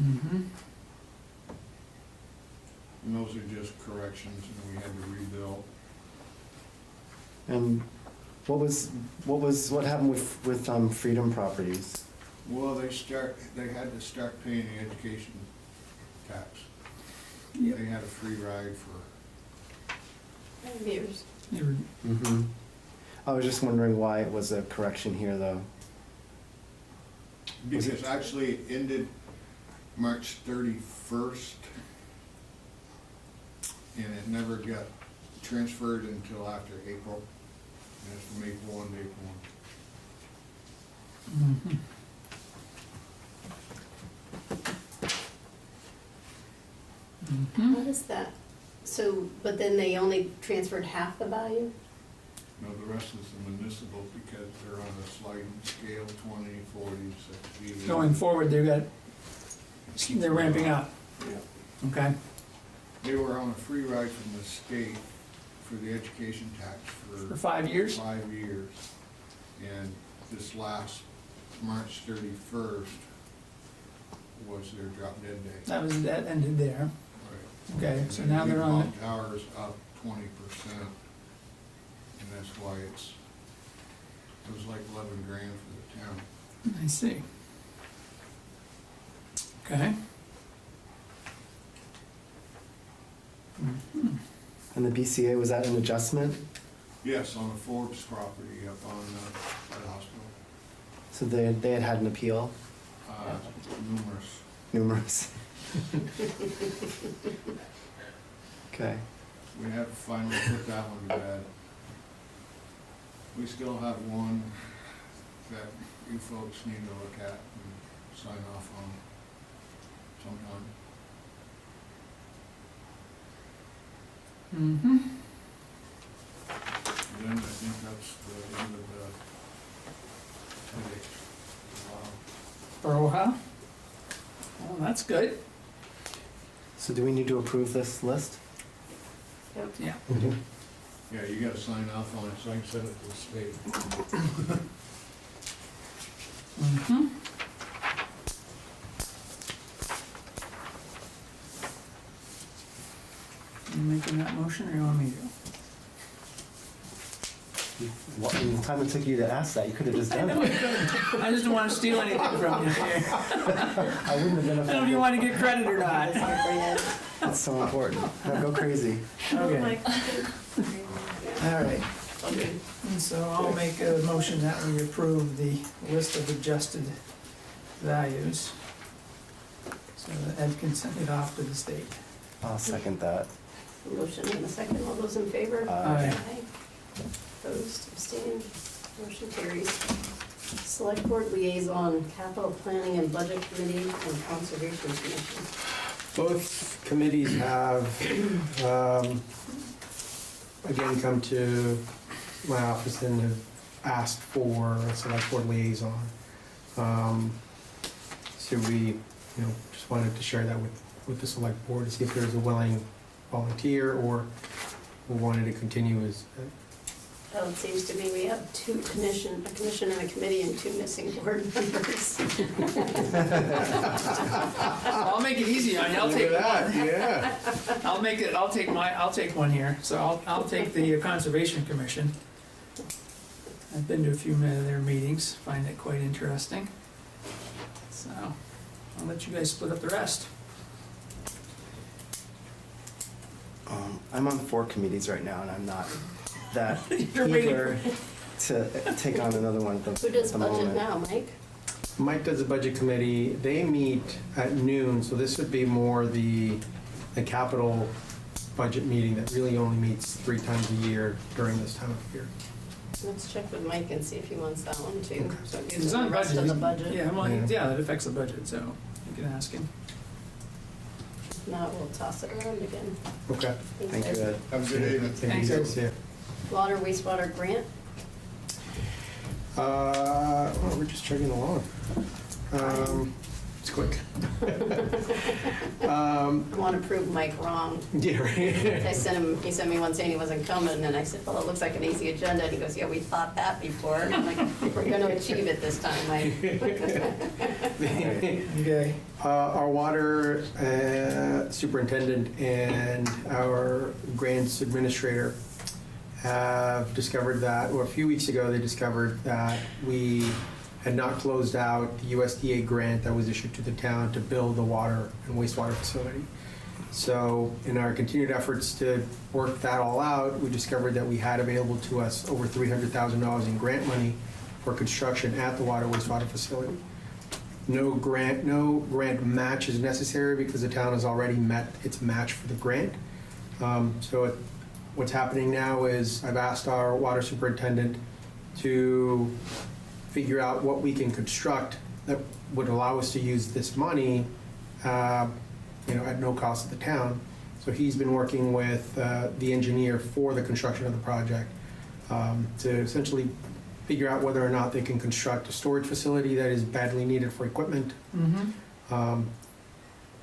S3: Mm-hmm.
S8: And those are just corrections, and we had to rebuild.
S9: And what happened with Freedom Properties?
S8: Well, they had to start paying the education tax.
S3: Yep.
S8: They had a free ride for,
S1: 5 years.
S9: Mm-hmm. I was just wondering why it was a correction here, though. Was
S8: because
S9: it-
S8: actually it ended March 31st, and it never got transferred until after April. And it's from April 1 to April 1.
S3: Mm-hmm.
S1: What is that? So, but then they only transferred half the value?
S8: No, the rest is the municipal because they're on a sliding scale, 20, 40, 60.
S3: Going forward, they're ramping up,
S8: Yeah.
S3: okay?
S8: They were on a free ride from the state for the education tax
S3: For 5 years?
S8: 5 years. And this last March 31st was their drop dead day.
S3: That ended there.
S8: Right.
S3: Okay, so now they're on,
S8: The tower's up 20%, and that's why it was like 11 grand for the town.
S3: I see. Okay.
S9: And the BCA, was that an adjustment?
S8: Yes, on the Forbes property up on the hospital.
S9: So they had an appeal,
S8: Numerous.
S9: numerous. Okay.
S8: We have to finally put that one to bed. We still have one that you folks need to look at and sign off on sometime.
S3: Mm-hmm.
S8: And then I think that's the end of the headache. Wow.
S3: For a while? Well, that's good.
S9: So do we need to approve this list?
S3: Yeah.
S8: Yeah, you gotta sign off on it, so I can send it to the state.
S3: Mm-hmm. You making that motion, or you want me to?
S9: What, in the time it took you to ask that, you could have just done it.
S3: I just don't want to steal anything from you.
S9: I wouldn't have been
S3: I don't know if you want to get credit or not.
S9: That's so important. Now go crazy.
S3: Okay,
S1: Yeah.
S3: all right.
S1: Okay.
S3: And so I'll make a motion that we approve the list of adjusted values, so that Ed can send it off to the state.
S9: I'll second that.
S1: Motion and a second. All those in favor?
S3: Aye.
S1: Opposed, abstained, motion carries. Select Board Liaison, Capital Planning and Budget Committee, and Conservation Commission.
S5: Both committees have, again, come to my office and have asked for a select board liaison. So we, just wanted to share that with the select board to see if there's a willing volunteer, or we wanted to continue as,
S1: Well, it seems to me we have a commission and a committee and 2 missing board members.
S3: I'll make it easy on you, I'll take one.
S5: yeah.
S3: I'll take one here, so I'll take the Conservation Commission. I've been to a few of their meetings, find it quite interesting. So, I'll let you guys split up the rest.
S9: I'm on 4 committees right now, and I'm not that
S3: You're waiting
S9: eager to take on another one at
S1: Who does
S9: the
S1: budget
S9: moment.
S1: now, Mike?
S5: Mike does the budget committee. They meet at noon, so this would be more the capital budget meeting that really only meets 3 times a year during this time of year.
S1: Let's check with Mike and see if he wants that one too. So it gives
S3: It's
S1: him
S3: on
S1: the rest of the
S3: budget.
S1: budget.
S3: Yeah, well,
S5: Yeah.
S3: yeah, that affects the budget, so you can ask him.
S1: If not, we'll toss it around again.
S5: Okay.
S9: Thank you,
S1: guys.
S9: Ed.
S8: Have a good evening.
S3: Thanks, Ed.
S5: See ya.
S1: Water wastewater grant.
S5: Well, we're just chugging along. It's quick.
S1: I want to prove Mike wrong.
S5: Yeah, right.
S1: I sent him, he sent me one saying he wasn't coming, and I said, well, it looks like an easy agenda, and he goes, yeah, we thought that before. And I'm like, we're gonna achieve it this time, Mike.
S3: Okay.
S5: Our water superintendent and our grants administrator have discovered that, or a few weeks ago, they discovered that we had not closed out the USDA grant that was issued to the town to build the water and wastewater facility. So in our continued efforts to work that all out, we discovered that we had available to us over $300,000 in grant money for construction at the water wastewater facility. No grant match is necessary because the town has already met its match for the grant. So what's happening now is I've asked our water superintendent to figure out what we can construct that would allow us to use this money, at no cost to the town. So he's been working with the engineer for the construction of the project to essentially figure out whether or not they can construct a storage facility that is badly needed for equipment.
S3: Mm-hmm.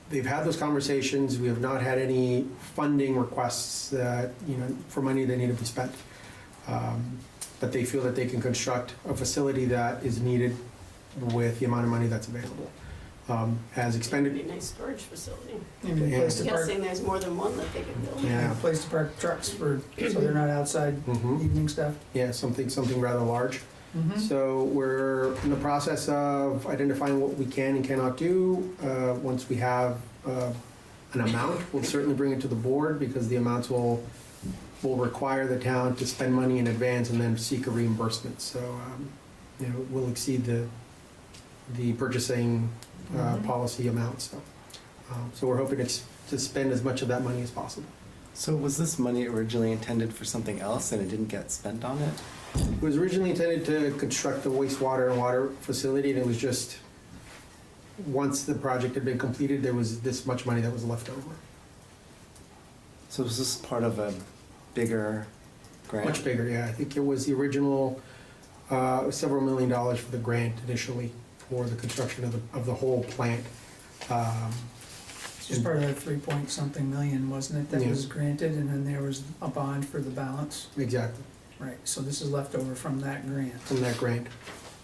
S5: They've had those conversations. We have not had any funding requests that, for money that need to be spent. But they feel that they can construct a facility that is needed with the amount of money that's available. As
S1: It'd
S5: expended,
S1: be a nice storage facility.
S3: Maybe a place
S1: I'm
S3: to park,
S1: guessing there's more than one that they could build.
S5: yeah,
S3: a place to park trucks so they're not outside
S5: mhm.
S3: evening stuff.
S5: Yeah, something rather large.
S3: Mm-hmm.
S5: So we're in the process of identifying what we can and cannot do. Once we have an amount, we'll certainly bring it to the board because the amounts will require the town to spend money in advance and then seek a reimbursement. So, we'll exceed the purchasing policy amount. So we're hoping to spend as much of that money as possible.
S9: So was this money originally intended for something else and it didn't get spent on it?
S5: It was originally intended to construct the wastewater and water facility, and it was just, once the project had been completed, there was this much money that was left over.
S9: So was this part of a bigger grant?
S5: Much bigger, yeah. I think it was the original, several $1 million for the grant initially for the construction of the whole plant.
S3: It's just part of the 3-point-something million, wasn't it, that
S5: Yeah.
S3: was granted, and then there was a bond for the balance?
S5: Exactly,
S3: Right, so this is left over from that grant.
S5: from that grant.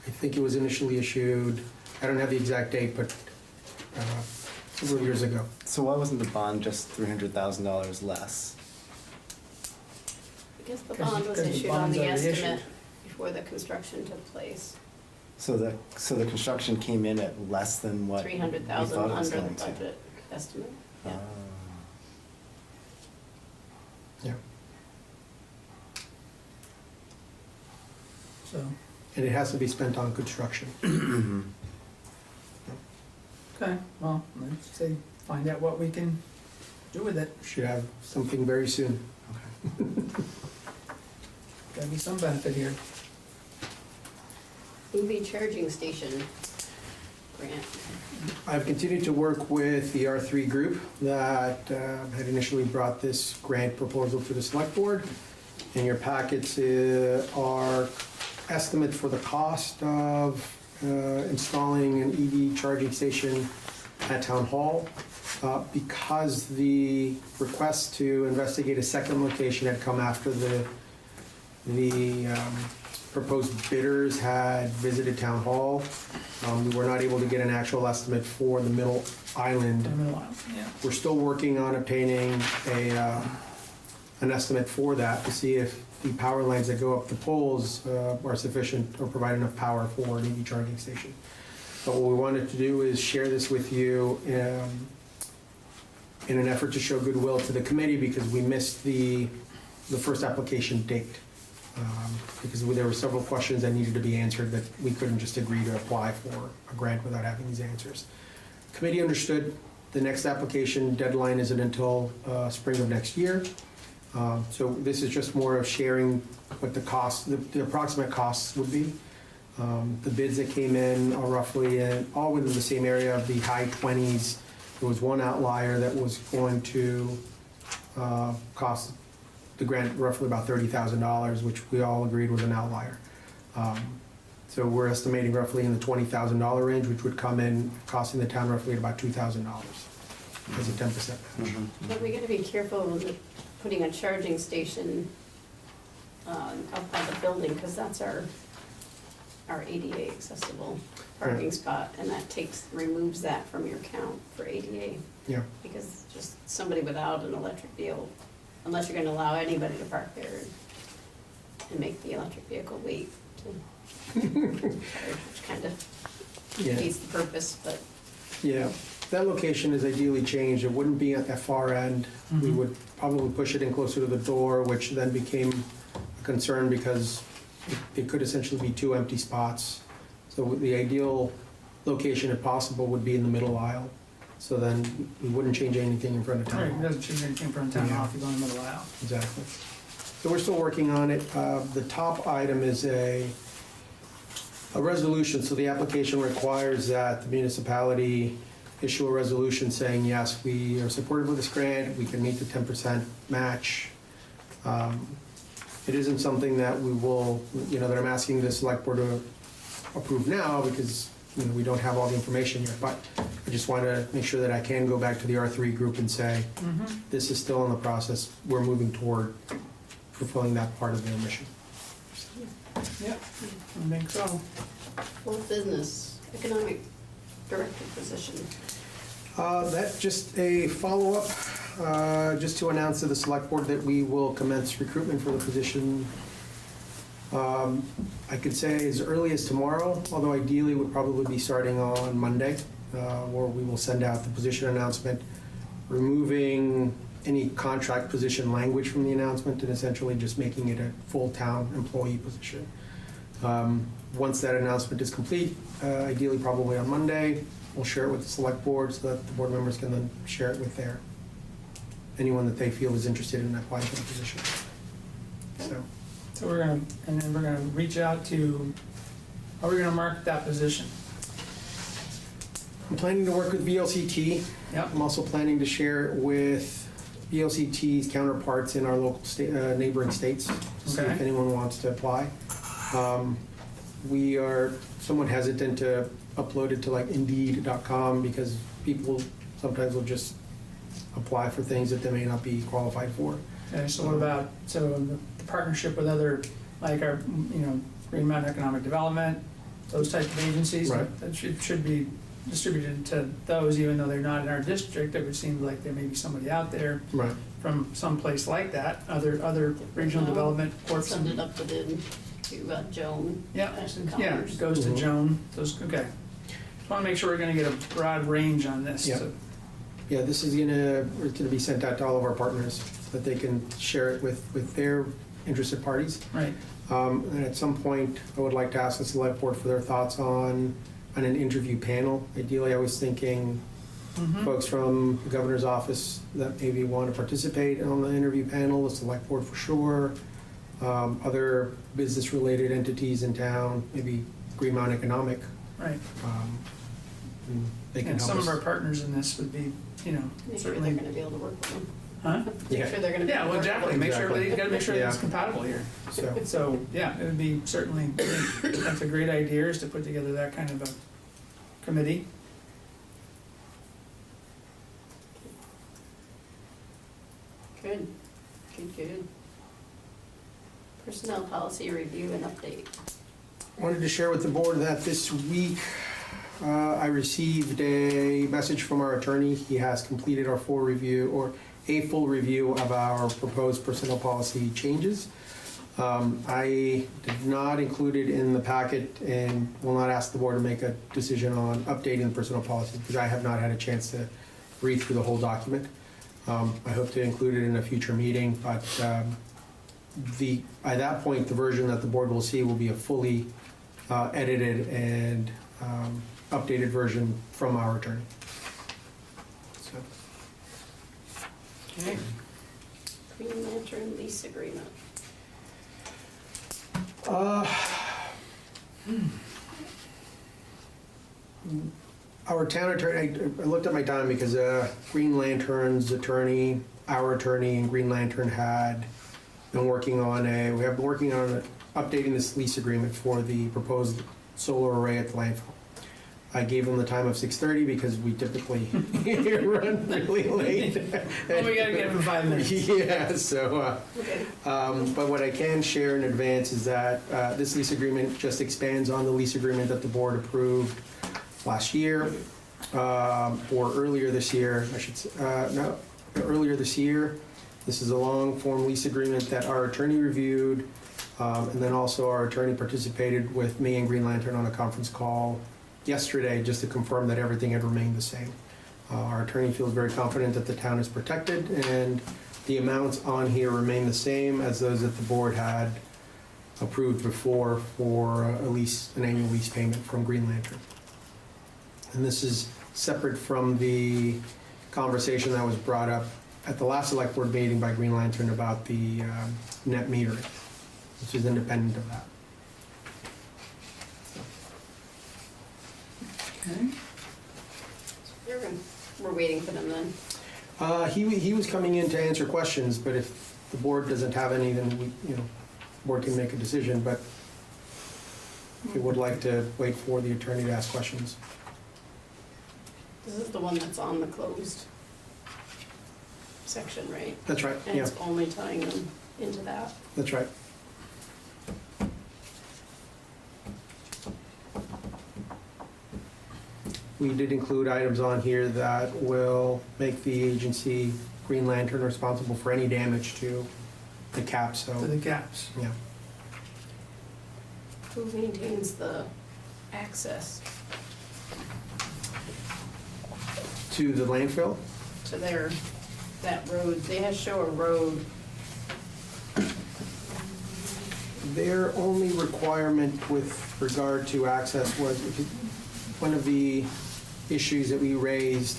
S5: I think it was initially issued, I don't have the exact date, but several years ago.
S9: So why wasn't the bond just $300,000 less?
S1: Because the
S3: 'Cause-
S1: bond was
S3: 'cause the
S1: issued on
S3: bond's
S1: the
S3: already
S1: estimate
S3: issued.
S1: before the construction took place.
S9: So the construction came in at less than what?
S1: 300,000
S9: we thought it was
S1: under the
S9: going to.
S1: budget estimate. Yeah.
S9: Ah.
S5: Yeah.
S3: So,
S5: And it has to be spent on construction.
S9: Mhm.
S3: okay, well, let's say, find out what we can do with it.
S5: Should have something very soon.
S3: Gotta be some benefit here.
S1: EV charging station grant.
S5: I've continued to work with the R3 group that had initially brought this grant proposal to the select board. In your packets are estimates for the cost of installing an EV charging station at Town Hall. Because the request to investigate a second location had come after the proposed bidders had visited Town Hall, we were not able to get an actual estimate for the middle island.
S3: In the middle aisle, yeah.
S5: We're still working on obtaining an estimate for that to see if the power lines that go up the poles are sufficient or provide enough power for an EV charging station. But what we wanted to do is share this with you in an effort to show goodwill to the committee because we missed the first application date. Because there were several questions that needed to be answered that we couldn't just agree to apply for a grant without having these answers. Committee understood the next application deadline isn't until spring of next year. So this is just more of sharing what the cost, the approximate costs would be. The bids that came in are roughly all within the same area of the high 20s. There was one outlier that was going to cost the grant roughly about $30,000, which we all agreed was an outlier. So we're estimating roughly in the $20,000 range, which would come in costing the town roughly about $2,000 as a 10% match.
S9: Mhm.
S1: But we gotta be careful with putting a charging station up by the building, because that's our ADA accessible parking
S5: Right.
S1: spot, and that removes that from your count for ADA,
S5: Yeah,
S1: because just somebody without an electric vehicle, unless you're gonna allow anybody to park there and make the electric vehicle wait to charge, which kind of
S5: yeah,
S1: defeats the purpose, but
S5: yeah. That location is ideally changed. It wouldn't be at that far end. We
S3: Mhm.
S5: would probably push it in closer to the door, which then became a concern because it could essentially be two empty spots. So the ideal location, if possible, would be in the middle aisle. So then we wouldn't change anything in front of
S3: Right,
S5: town
S3: it
S5: hall.
S3: doesn't change anything from town hall if you go in the middle aisle.
S5: Exactly. So we're still working on it. The top item is a resolution. So the application requires that the municipality issue a resolution saying, yes, we are supportive of this grant, we can meet the 10% match. It isn't something that we will, that I'm asking the select board to approve now because, we don't have all the information yet, but I just want to make sure that I can go back to the R3 group and say, this is still in the process, we're moving toward fulfilling that part of their mission.
S3: Yep, I think so.
S1: full business, economic director position.
S5: That's just a follow-up, just to announce to the select board that we will commence recruitment for the position. I could say as early as tomorrow, although ideally would probably be starting on Monday, where we will send out the position announcement, removing any contract position language from the announcement and essentially just making it a full town employee position. Once that announcement is complete, ideally probably on Monday, we'll share it with the select board so that the board members can then share it with anyone that they feel is interested in applying for the position.
S3: So we're gonna reach out to, how are we gonna market that position?
S5: I'm planning to work with VLCT.
S3: Yep.
S5: I'm also planning to share it with VLCT's counterparts in our local neighboring states, to see if
S3: Okay.
S5: anyone wants to apply. We are somewhat hesitant to upload it to like Indeed.com because people sometimes will just apply for things that they may not be qualified for.
S3: Okay, so what about, so the partnership with other, like our, Green Mountain Economic Development, those type of agencies?
S5: Right.
S3: That should be distributed to those, even though they're not in our district. It would seem like there may be somebody out there
S5: Right.
S3: from someplace like that, other regional
S1: No.
S3: development courts.
S1: Send it up to Joan.
S3: Yeah,
S1: Ashton
S3: yeah,
S1: Connors.
S3: it goes to
S5: Mhm.
S3: Joan, those, okay. Just wanna make sure we're gonna get a broad range on this.
S5: Yeah. Yeah, this is it's gonna be sent out to all of our partners, so that they can share it with their interested parties.
S3: Right,
S5: And at some point, I would like to ask the select board for their thoughts on an interview panel. Ideally, I was thinking
S3: mhm,
S5: folks from the governor's office that maybe want to participate on the interview panel, the select board for sure, other business-related entities in town, maybe Green Mountain Economic.
S3: right.
S5: And they can
S3: And
S5: help
S3: some of
S5: us.
S3: our partners in this would be,
S1: Make sure they're
S3: certainly,
S1: gonna be able to work with them.
S3: huh?
S1: Make
S5: Yeah.
S1: sure they're gonna be
S3: Yeah,
S1: able
S3: well,
S1: to work with
S3: exactly,
S1: them.
S3: make sure,
S5: Exactly.
S3: you gotta make sure that it's
S5: Yeah.
S3: compatible here.
S5: So,
S3: So, yeah, it would be certainly, that's a great idea, is to put together that kind of a committee.
S1: Good, good. Personnel policy review and update.
S5: wanted to share with the board that this week, I received a message from our attorney. He has completed our full review, or a full review of our proposed personnel policy changes. I did not include it in the packet and will not ask the board to make a decision on updating the personnel policy because I have not had a chance to read through the whole document. I hope to include it in a future meeting, but by that point, the version that the board will see will be a fully edited and updated version from our attorney. So,
S3: Okay.
S1: Green Lantern lease agreement.
S5: Our town attorney, I looked at my time because Green Lantern's attorney, our attorney, and Green Lantern had been working on we have been working on updating this lease agreement for the proposed solar array at the landfill. I gave them the time of 6:30 because we typically run really late.
S3: Oh, we gotta give him 5 minutes.
S5: Yeah, so,
S1: Okay.
S5: but what I can share in advance is that this lease agreement just expands on the lease agreement that the board approved last year, or earlier this year, I should say, no, earlier this year. This is a long-form lease agreement that our attorney reviewed, and then also our attorney participated with me and Green Lantern on a conference call yesterday just to confirm that everything had remained the same. Our attorney feels very confident that the town is protected and the amounts on here remain the same as those that the board had approved before for an annual lease payment from Green Lantern. And this is separate from the conversation that was brought up at the last select board meeting by Green Lantern about the net metering, which is independent of that.
S3: Okay.
S1: We're waiting for them then.
S5: He was coming in to answer questions, but if the board doesn't have any, then the board can make a decision, but we would like to wait for the attorney to ask questions.
S1: This is the one that's on the closed section, right?
S5: That's right,
S1: And
S5: yeah,
S1: it's only tying them into that.
S5: that's right. We did include items on here that will make the agency, Green Lantern, responsible for any damage to the cap,
S3: To
S5: so,
S3: the caps.
S5: yeah.
S1: Who maintains the access
S5: To the landfill?
S1: to that road? They show a road.
S5: Their only requirement with regard to access was, one of the issues that we raised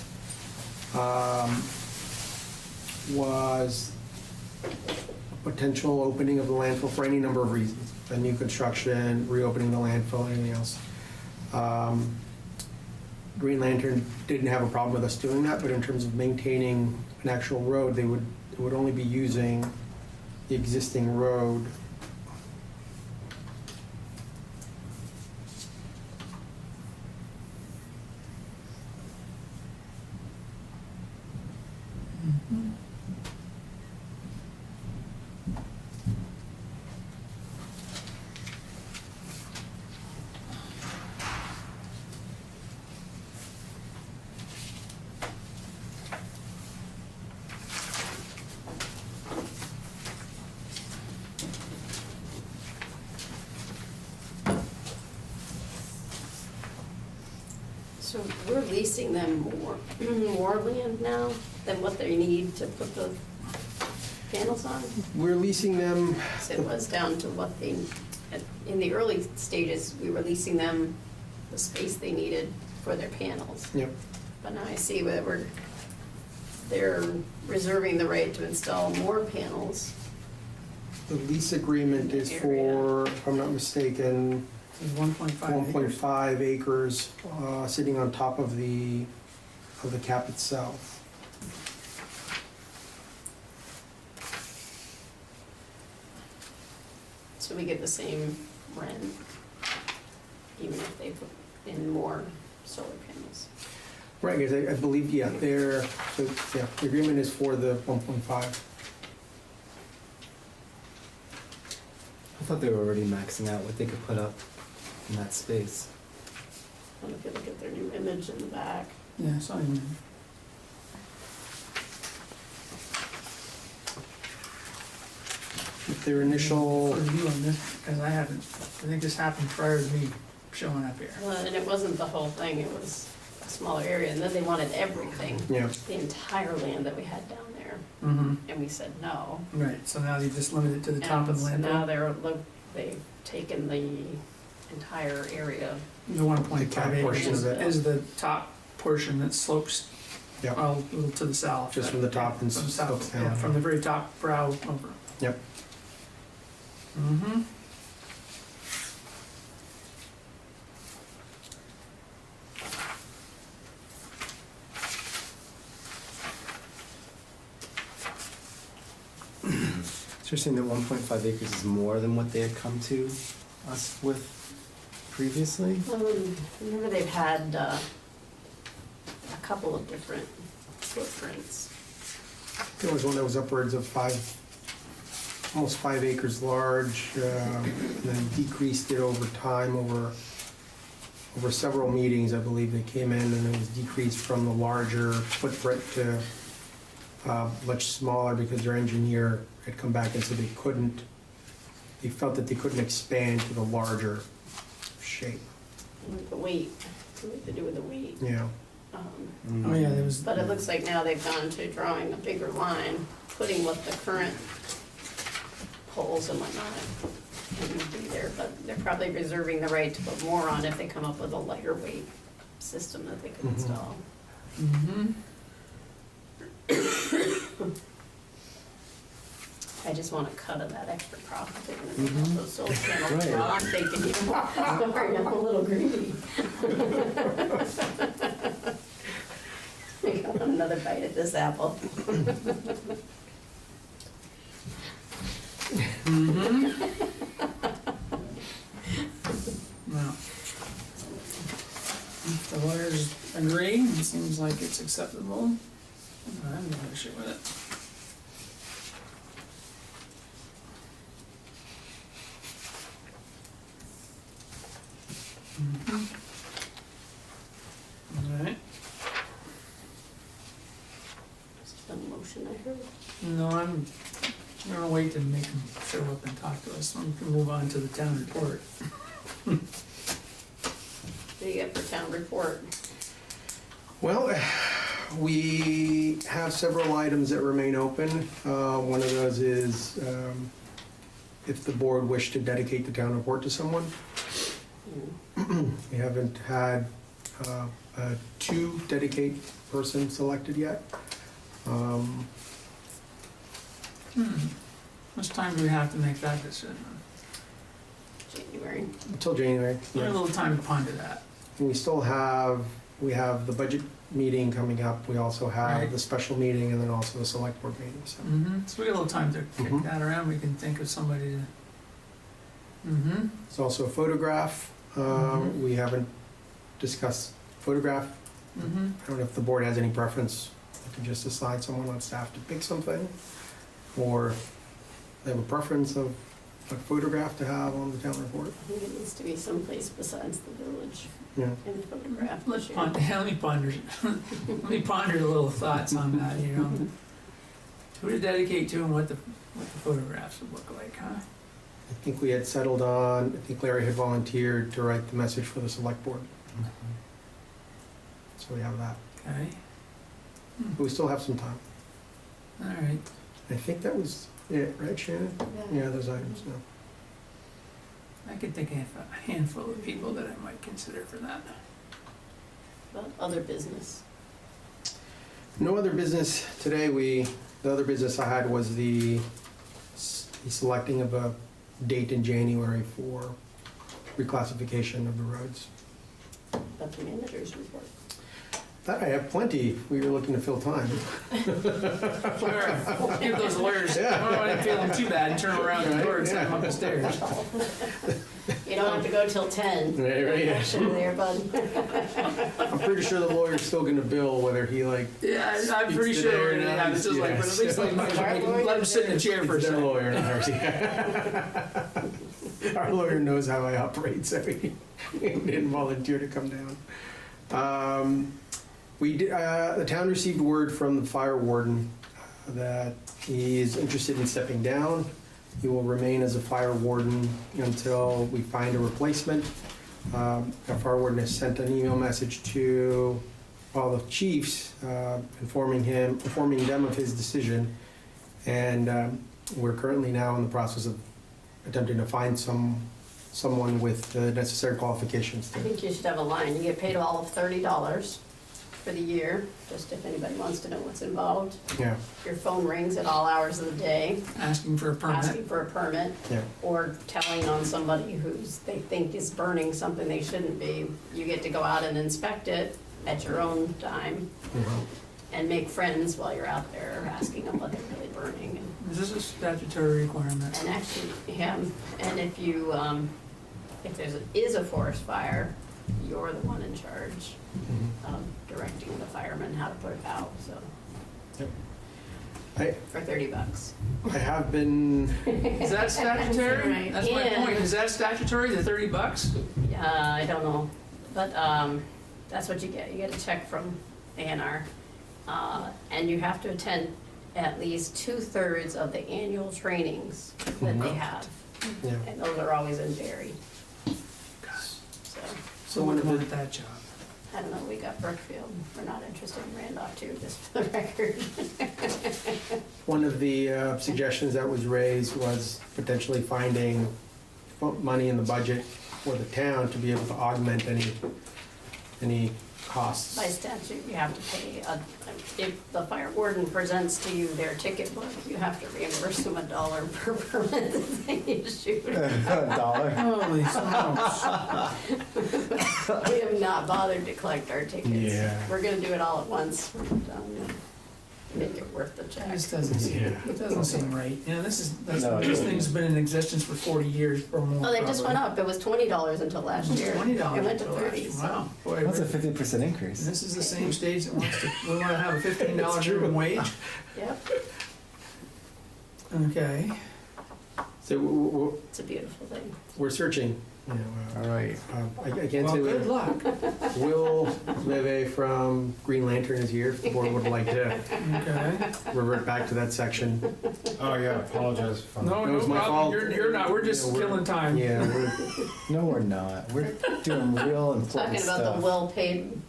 S5: was potential opening of the landfill for any number of reasons. A new construction, reopening the landfill, anything else. Green Lantern didn't have a problem with us doing that, but in terms of maintaining an actual road, they would only be using the existing road.
S1: So we're leasing them more land now than what they need to put the panels on?
S5: We're leasing them,
S1: So it was down to what they, in the early stages, we were leasing them the space they needed for their panels.
S5: yep,
S1: But now I see that they're reserving the right to install more panels.
S5: the lease agreement is for, if I'm not mistaken,
S3: 1.5 acres.
S5: 1.5 acres, sitting on top of the cap itself.
S1: So we get the same rent, even if they put in more solar panels.
S5: Right, because I believe, yeah, the agreement is for the 1.5.
S9: I thought they were already maxing out what they could put up in that space.
S1: And if you look at their new image in the back,
S3: Yeah, so I mean,
S5: Their initial,
S3: for review on this, because I think this happened prior to me showing up here.
S1: well, and it wasn't the whole thing, it was a smaller area, and then they wanted everything,
S5: yeah,
S1: the entire land that we had down there,
S3: Mm-hmm.
S1: and we said no.
S3: Right, so now they just limited it to the top
S1: And
S3: of the
S1: so
S3: land.
S1: now they've taken the entire area.
S3: The 1.5
S5: cap portion
S3: acres
S5: of it.
S3: is the top portion that slopes
S5: yeah,
S3: a little to the south.
S5: just from the top and
S3: From the
S5: slopes
S3: south,
S5: down.
S3: yeah, from the very top brow over.
S5: Yep.
S3: Mm-hmm.
S9: So you're saying that 1.5 acres is more than what they had come to us with previously?
S1: Remember they've had a couple of different footprints.
S5: There was one that was upwards of almost 5 acres large, and then decreased it over time, over several meetings, I believe they came in, and it was decreased from the larger footprint to much smaller because their engineer had come back and said they felt that they couldn't expand to the larger shape,
S1: The weight, something to do with the weight.
S5: yeah.
S3: Oh, yeah, there was.
S1: But it looks like now they've gone to drawing a bigger line, putting what the current poles and whatnot would be there, but they're probably reserving the right to put more on if they come up with a lighter weight system that they can
S5: Mhm.
S1: install.
S3: Mm-hmm.
S1: I just want a cut of that extra profit they're gonna make off those solar panels.
S9: Right.
S1: Well, I'm thinking, you know, sorry, I'm a little greedy. I want another bite at this apple.
S3: Mm-hmm. Well, if the lawyers agree, it seems like it's acceptable. I have no issue with it. All right.
S1: Just a motion I heard.
S3: No, I'm gonna wait to make them show up and talk to us, so we can move on to the town report.
S1: What do you get for town report?
S5: Well, we have several items that remain open. One of those is if the board wished to dedicate the town report to someone. We haven't had a to dedicate person selected yet.
S3: How much time do we have to make that decision?
S1: January.
S5: Until January.
S3: We have a
S5: Yeah.
S3: little time to ponder that.
S5: And we still have we have the budget meeting coming up, we also have
S3: Right.
S5: the special meeting, and then also the select board meeting, so.
S3: So we got a little time to kick
S5: Mhm.
S3: that around, we can think of somebody to.
S5: It's also a photograph,
S3: Mhm.
S5: we haven't discussed photograph. I don't know if the board has any preference, you can just assign someone on staff to pick something, or they have a preference of a photograph to have on the town report.
S1: I think it needs to be someplace besides the village
S5: Yeah.
S1: and photograph.
S3: Let's
S1: this year.
S3: ponder, let me ponder, let me ponder the little thoughts on that, you know? Who to dedicate to and what the photographs would look like, huh?
S5: I think we had settled on, I think Larry had volunteered to write the message for the select board, so we have that.
S3: Okay,
S5: But we still have some time.
S3: all right.
S5: I think that was it, right, Shannon? Yeah, those items, no.
S3: I could think of a handful of people that I might consider for that.
S1: But other business.
S5: No other business today. The other business I had was the selecting of a date in January for reclassification of the roads.
S1: About the manager's report.
S5: That I have plenty. We were looking to fill time.
S3: Sure, give those lawyers,
S5: Yeah.
S3: oh, I didn't feel them too bad, and turn around the door and send them up the stairs.
S1: You don't have to go till 10.
S5: Right.
S1: Actually, there, bud.
S5: I'm pretty sure the lawyer's still gonna bill whether he
S3: Yeah, I'm pretty
S5: Speaks
S3: sure
S5: to
S3: we're
S5: their
S3: gonna have, it's just like, but at least like, let him sit in a chair for a
S5: It's their
S3: second.
S5: lawyer, not ours. Our lawyer knows how I operate, so he didn't volunteer to come down. The town received word from the fire warden that he is interested in stepping down. He will remain as a fire warden until we find a replacement. Our fire warden has sent an email message to all the chiefs, informing them of his decision. And we're currently now in the process of attempting to find someone with the necessary qualifications
S1: I
S5: to.
S1: think you should have a line. You get paid all of $30 for the year, just if anybody wants to know what's involved.
S5: Yeah,
S1: Your phone rings at all hours of the day,
S3: Asking for a permit.
S1: asking for a permit,
S5: yeah.
S1: or telling on somebody they think is burning something they shouldn't be. You get to go out and inspect it at your own time
S5: Mhm.
S1: and make friends while you're out there asking them what they're really burning.
S3: Is this a statutory requirement?
S1: And actually, yeah, and if you, if is a forest fire, you're the one in charge
S5: Mhm.
S1: of directing the firemen how to put it out, so,
S5: I
S1: for $30.
S5: I have been,
S3: Is that statutory?
S1: Right.
S3: That's my
S1: And-
S3: point, is that statutory, the $30?
S1: I don't know, but, that's what you get. You get a check from A&R. And you have to attend at least 2/3 of the annual trainings that they have.
S5: yeah.
S1: And those are always in Barry. So,
S5: So one of the,
S3: Want that job.
S1: I don't know, we got Brookfield. We're not interested in Randolph too, just for the record.
S5: one of the suggestions that was raised was potentially finding money in the budget for the town to be able to augment any costs.
S1: By statute, you have to pay, if the fire warden presents to you their ticket book, you have to reimburse them $1 per permit that they issue.
S9: $1.
S3: Holy smokes.
S1: We have not bothered to collect our tickets.
S5: Yeah.
S1: We're gonna do it all at once. Make it worth the check.
S3: This doesn't seem, it doesn't seem right. You know, this
S9: No,
S3: this
S9: it
S3: thing's been in existence for 40 years or more.
S1: Oh, they just went
S3: probably.
S1: up. It was $20 until last year.
S3: $20.
S1: It went to
S3: till last
S1: 30,
S3: year.
S1: so.
S3: Wow. Boy,
S9: That's a
S3: we're-
S9: 50% increase.
S3: this is the same stage that wants to, we want to have a $15 minimum wage?
S1: Yep,
S3: Okay.
S5: So
S1: it's a beautiful thing.
S5: we're searching, you know,
S9: All right.
S5: I can't
S3: Well,
S5: say
S3: good
S5: that
S3: luck.
S5: Will Leve from Green Lantern is here, if the board would like to
S3: Okay.
S5: revert back to that section.
S8: Oh, yeah, apologize if I'm.
S3: No,
S5: It
S3: no
S5: was my
S3: problem.
S5: fault.
S3: You're not, we're just
S5: Yeah, we're-
S3: killing time.
S5: Yeah,
S9: No, we're not. We're doing real important
S1: Talking about the
S9: stuff.
S1: well-paid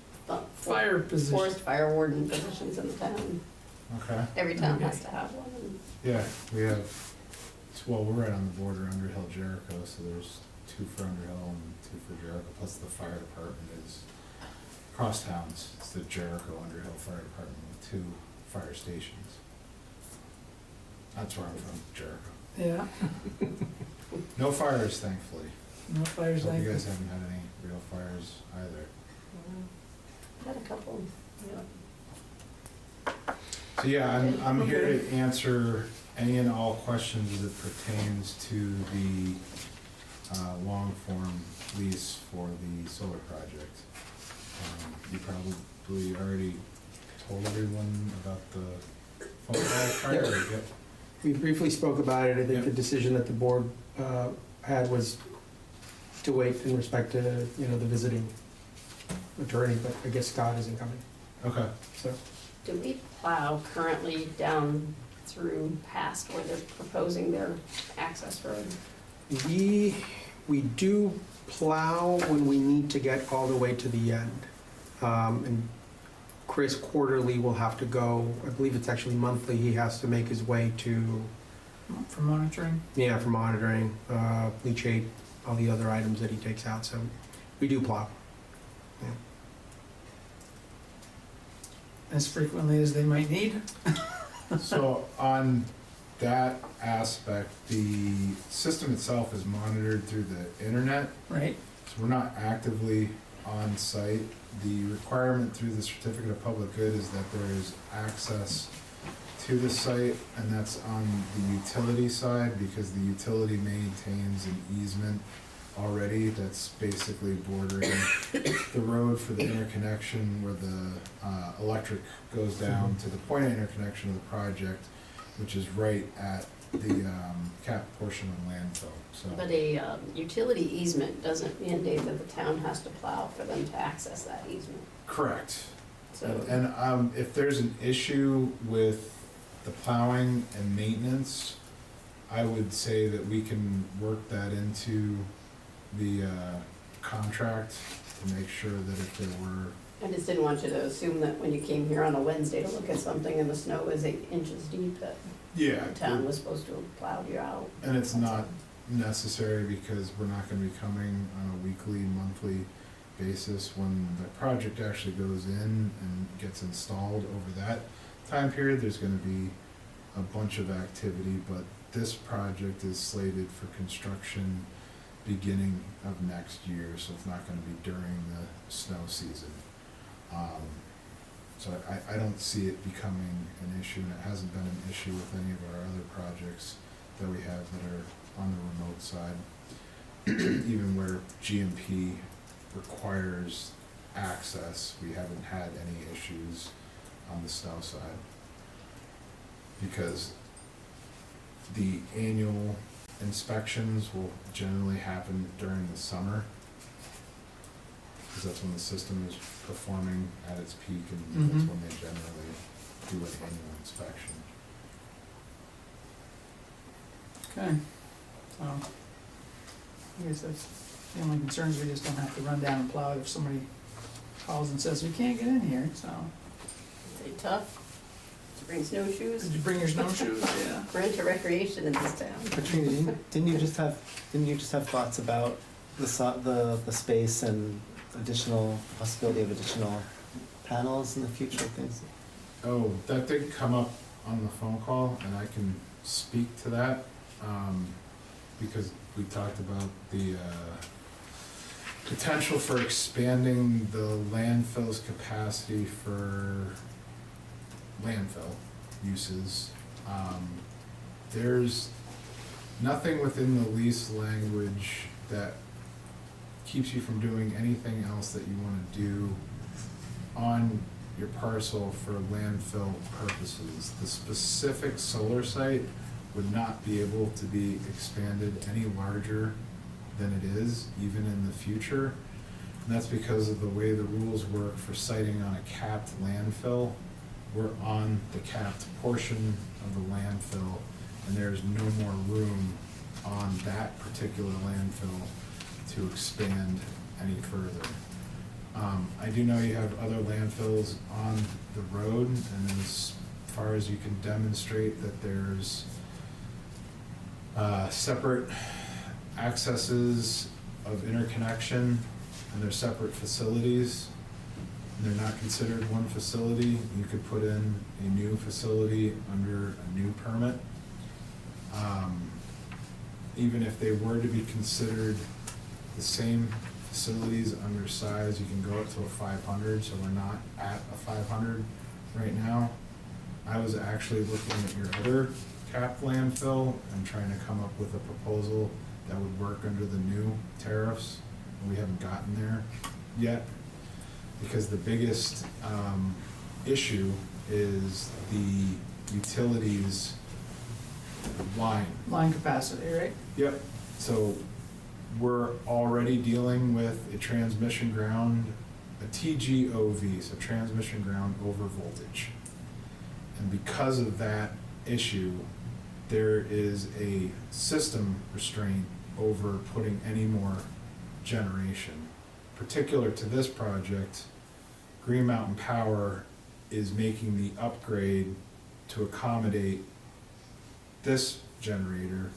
S3: Fire position.
S1: forest fire warden positions in the town.
S8: Okay,
S1: Every town
S3: Okay.
S1: has to have one.
S8: yeah, we have, well, we're right on the border, Underhill, Jericho, so there's 2 for Underhill and 2 for Jericho, plus the fire department is cross towns. It's the Jericho Underhill Fire Department with 2 fire stations. That's where I'm from, Jericho.
S3: Yeah.
S8: No fires, thankfully.
S3: No fires
S8: Hope
S3: like
S8: you guys
S3: this.
S8: haven't had any real fires either.
S1: Had a couple,
S11: So yeah, I'm here to answer any and all questions as it pertains to the long-form lease for the solar project. You probably already told everyone about the phone call prior.
S5: Yeah.
S11: Yep.
S5: We briefly spoke about it. I think
S11: Yep.
S5: the decision that the board had was to wait in respect to, the visiting attorney, but I guess Scott isn't coming,
S11: Okay.
S5: so.
S1: do we plow currently down through past where they're proposing their access road?
S5: We do plow when we need to get all the way to the end. And Chris quarterly will have to go, I believe it's actually monthly, he has to make his way to,
S3: For monitoring?
S5: for monitoring, leachate, all the other items that he takes out, so we do plow.
S3: As frequently as they might need?
S11: So on that aspect, the system itself is monitored through the internet.
S3: Right?
S11: So we're not actively on site. The requirement through the certificate of public good is that there is access to the site, and that's on the utility side, because the utility maintains an easement already that's basically bordering the road for the interconnection where the electric goes down to the point of interconnection of the project, which is right at the capped portion of the landfill, so.
S1: But a utility easement doesn't mandate that the town has to plow for them to access that easement.
S11: Correct.
S1: So,
S11: And if there's an issue with the plowing and maintenance, I would say that we can work that into the contract to make sure that if there were,
S1: I just didn't want you to assume that when you came here on a Wednesday to look at something and the snow was 8 inches deep, that
S11: yeah,
S1: the town was supposed to have plowed you out.
S11: and it's not necessary because we're not gonna be coming on a weekly, monthly basis. When the project actually goes in and gets installed over that time period, there's gonna be a bunch of activity, but this project is slated for construction beginning of next year, so it's not gonna be during the snow season. So I don't see it becoming an issue, and it hasn't been an issue with any of our other projects that we have that are on the remote side. Even where GMP requires access, we haven't had any issues on the snow side. Because the annual inspections will generally happen during the summer, because that's when the system is performing at its peak, and that's when they generally do an annual inspection.
S3: Okay. So, I guess that's the only concerns, we just don't have to run down and plow it if somebody calls and says, we can't get in here, so.
S1: Is it tough to bring snowshoes?
S3: Did you bring your snowshoes? Yeah.
S1: We're into recreation in this town.
S9: Katrina, didn't you just have thoughts about the space and possibility of additional panels in the future, things?
S11: Oh, that did come up on the phone call, and I can speak to that, because we talked about the potential for expanding the landfill's capacity for landfill uses. There's nothing within the lease language that keeps you from doing anything else that you want to do on your parcel for landfill purposes. The specific solar site would not be able to be expanded any larger than it is, even in the future. And that's because of the way the rules work for siting on a capped landfill. We're on the capped portion of the landfill, and there's no more room on that particular landfill to expand any further. I do know you have other landfills on the road, and as far as you can demonstrate that there's separate accesses of interconnection, and they're separate facilities, and they're not considered one facility, you could put in a new facility under a new permit. Even if they were to be considered the same facilities undersized, you can go up to a 500, so we're not at a 500 right now. I was actually looking at your other capped landfill and trying to come up with a proposal that would work under the new tariffs. We haven't gotten there yet, because the biggest issue is the utilities line.
S3: Line capacity, right?
S11: Yep. So we're already dealing with a transmission ground, a TGOV, so transmission ground over voltage. And because of that issue, there is a system restraint over putting any more generation. Particular to this project, Green Mountain Power is making the upgrade to accommodate this generator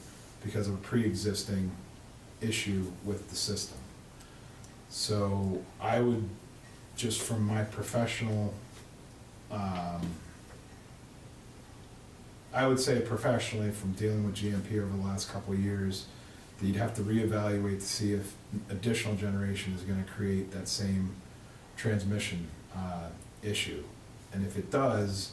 S11: because of a pre-existing issue with the system. So I would, just from my professional, I would say professionally, from dealing with GMP over the last couple of years, that you'd have to reevaluate to see if additional generation is gonna create that same transmission issue. And if it does,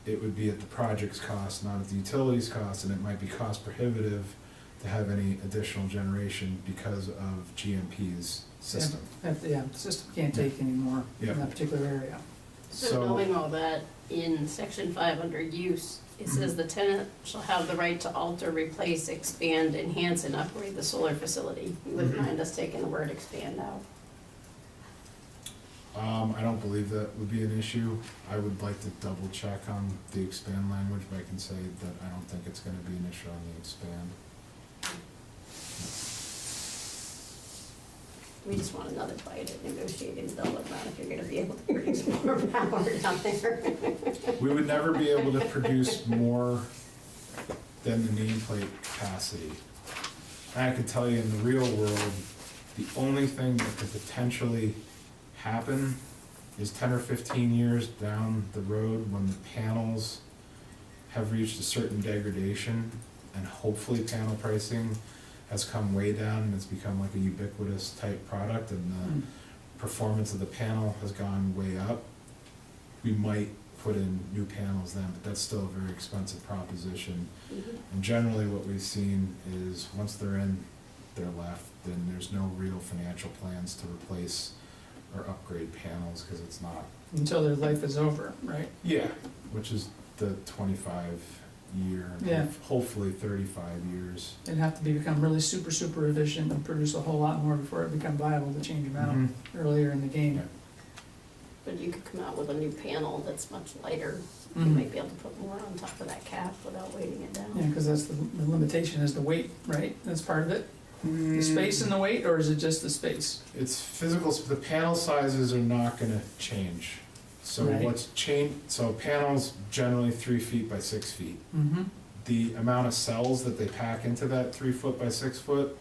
S11: it would be at the project's cost, not at the utility's cost, and it might be cost prohibitive to have any additional generation because of GMP's system.
S3: Yeah, the system can't take any more
S11: Yeah.
S3: in that particular area.
S1: So knowing all that, in section 500 use, it says the tenant shall have the right to alter, replace, expand, enhance, and upgrade the solar facility. You wouldn't mind us taking the word expand out?
S11: I don't believe that would be an issue. I would like to double check on the expand language, but I can say that I don't think it's gonna be an issue on the expand.
S1: We just want another bite at negotiating the dollar amount if you're gonna be able to bring some more power down there.
S11: We would never be able to produce more than the nameplate capacity. And I can tell you, in the real world, the only thing that could potentially happen is 10 or 15 years down the road, when the panels have reached a certain degradation, and hopefully panel pricing has come way down and it's become like a ubiquitous type product, and the performance of the panel has gone way up, we might put in new panels then, but that's still a very expensive proposition. And generally what we've seen is, once they're in, they're left, then there's no real financial plans to replace or upgrade panels, because it's not.
S3: Until their life is over, right?
S11: Yeah, which is the 25-year,
S3: Yeah.
S11: hopefully 35 years.
S3: It'd have to become really super efficient and produce a whole lot more before it become viable to change them out earlier in the game.
S11: Yeah.
S1: But you could come out with a new panel that's much lighter. You
S3: Mhm.
S1: might be able to put more on top of that cap without weighting it down.
S3: Yeah, because that's the limitation is the weight, right? That's part of it? The space and the weight, or is it just the space?
S11: It's physical, the panel sizes are not gonna change. So
S3: Right.
S11: what's changed, so panels generally 3 feet by 6 feet.
S3: Mm-hmm.
S11: The amount of cells that they pack into that 3 foot by 6 foot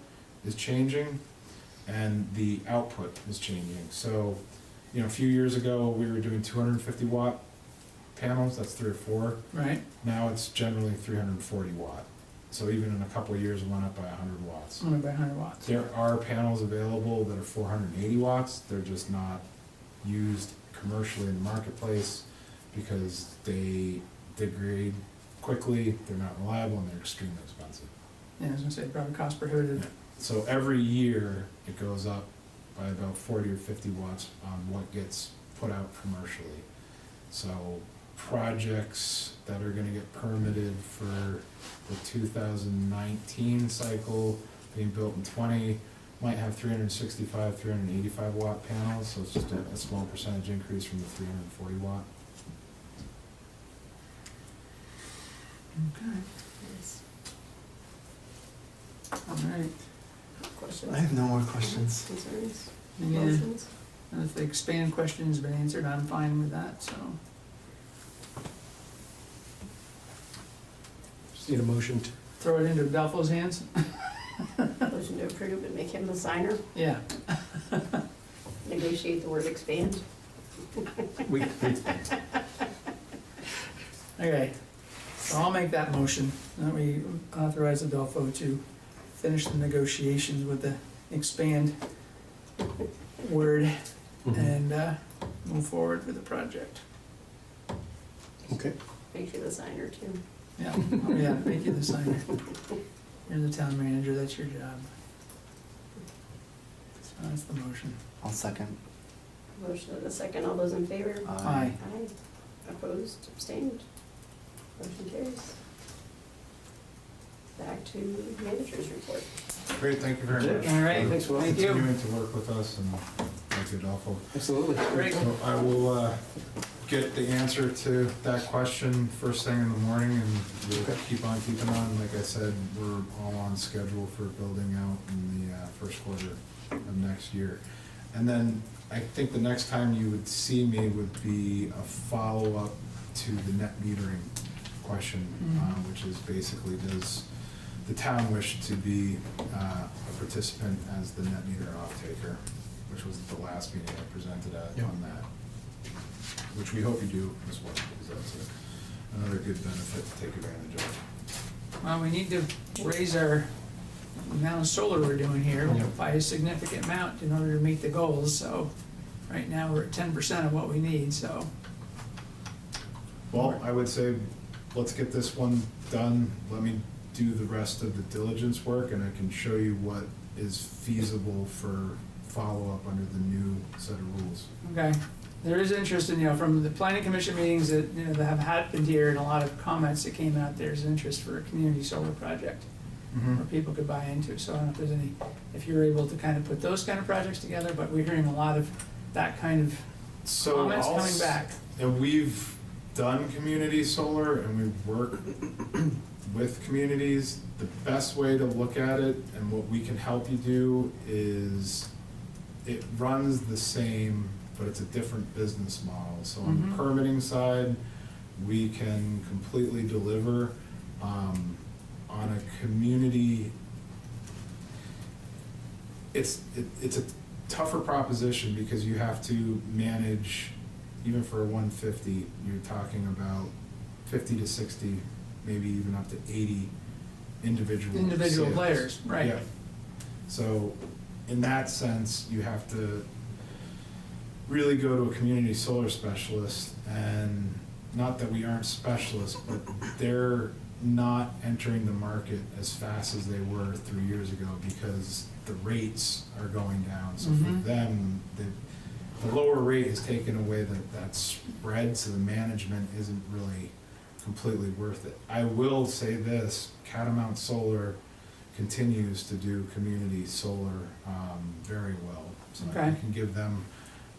S11: is changing, and the output is changing. So, you know, a few years ago, we were doing 250 watt panels, that's 3 or 4.
S3: Right?
S11: Now it's generally 340 watt. So even in a couple of years, it went up by 100 watts.
S3: Only by 100 watts.
S11: There are panels available that are 480 watts, they're just not used commercially in the marketplace because they degrade quickly, they're not reliable, and they're extremely expensive.
S3: Yeah, I was gonna say, probably cost prohibitive.
S11: So every year, it goes up by about 40 or 50 watts on what gets put out commercially. So projects that are gonna get permitted for the 2019 cycle, being built in 20, might have 365, 385 watt panels, so it's just a small percentage increase from the 340 watt.
S3: Okay,
S1: Yes.
S3: all right.
S1: Questions?
S9: I have no more questions.
S1: Concerns?
S3: Yeah,
S1: Motions?
S3: and if the expand question's been answered, I'm fine with that, so.
S5: Just need a motion to,
S3: Throw it into Adolfo's hands?
S1: Motion to approve and make him the signer,
S3: Yeah.
S1: negotiate the word expand.
S5: we,
S3: Okay, so I'll make that motion, that we authorize Adolfo to finish the negotiations with the expand word
S5: Mhm.
S3: and move forward with the project.
S5: Okay.
S1: Make you the signer too.
S3: Yeah, oh yeah, make you the signer. You're the town manager, that's your job. So that's the motion.
S9: I'll second.
S1: Motion and a second, all those in favor?
S3: Aye.
S1: Aye. Opposed, abstained, motion carries. Back to manager's report.
S11: Great, thank you very much.
S3: All right,
S5: Thanks, Will.
S3: thank you.
S11: Continuing to work with us and make it awful.
S5: Absolutely.
S3: Great.
S11: So I will get the answer to that question first thing in the morning, and we'll keep on keeping on. Like I said, we're all on schedule for building out in the first quarter of next year. And then I think the next time you would see me would be a follow-up to the net metering question, which is basically, does the town wish to be a participant as the net meter off-taker, which was the last meeting I presented at
S5: Yeah.
S11: on that, which we hope you do as well, because that's another good benefit to take advantage of.
S3: Well, we need to raise our amount of solar we're doing here by a significant amount in order to meet the goals, so right now we're at 10% of what we need, so.
S11: Well, I would say, let's get this one done, let me do the rest of the diligence work, and I can show you what is feasible for follow-up under the new set of rules.
S3: Okay, there is interest in, from the planning commission meetings that, that have happened here and a lot of comments that came out, there's interest for a community solar project where people could buy into, so I don't know if there's any, if you're able to kind of put those kind of projects together, but we're hearing a lot of that kind of
S11: So
S3: comments
S11: I'll
S3: coming back.
S11: And we've done community solar, and we work with communities. The best way to look at it, and what we can help you do, is it runs the same, but it's a different business model. So on the permitting side, we can completely deliver. On a community, it's a tougher proposition, because you have to manage, even for a 150, you're talking about 50 to 60, maybe even up to 80 individual sales.
S3: Players, right.
S11: Yeah. So in that sense, you have to really go to a community solar specialist, and not that we aren't specialists, but they're not entering the market as fast as they were 3 years ago, because the rates are going down. So for them, the lower rate has taken away that spread, so the management isn't really completely worth it. I will say this, Catamount Solar continues to do community solar very well. So I
S3: Okay.
S11: can give them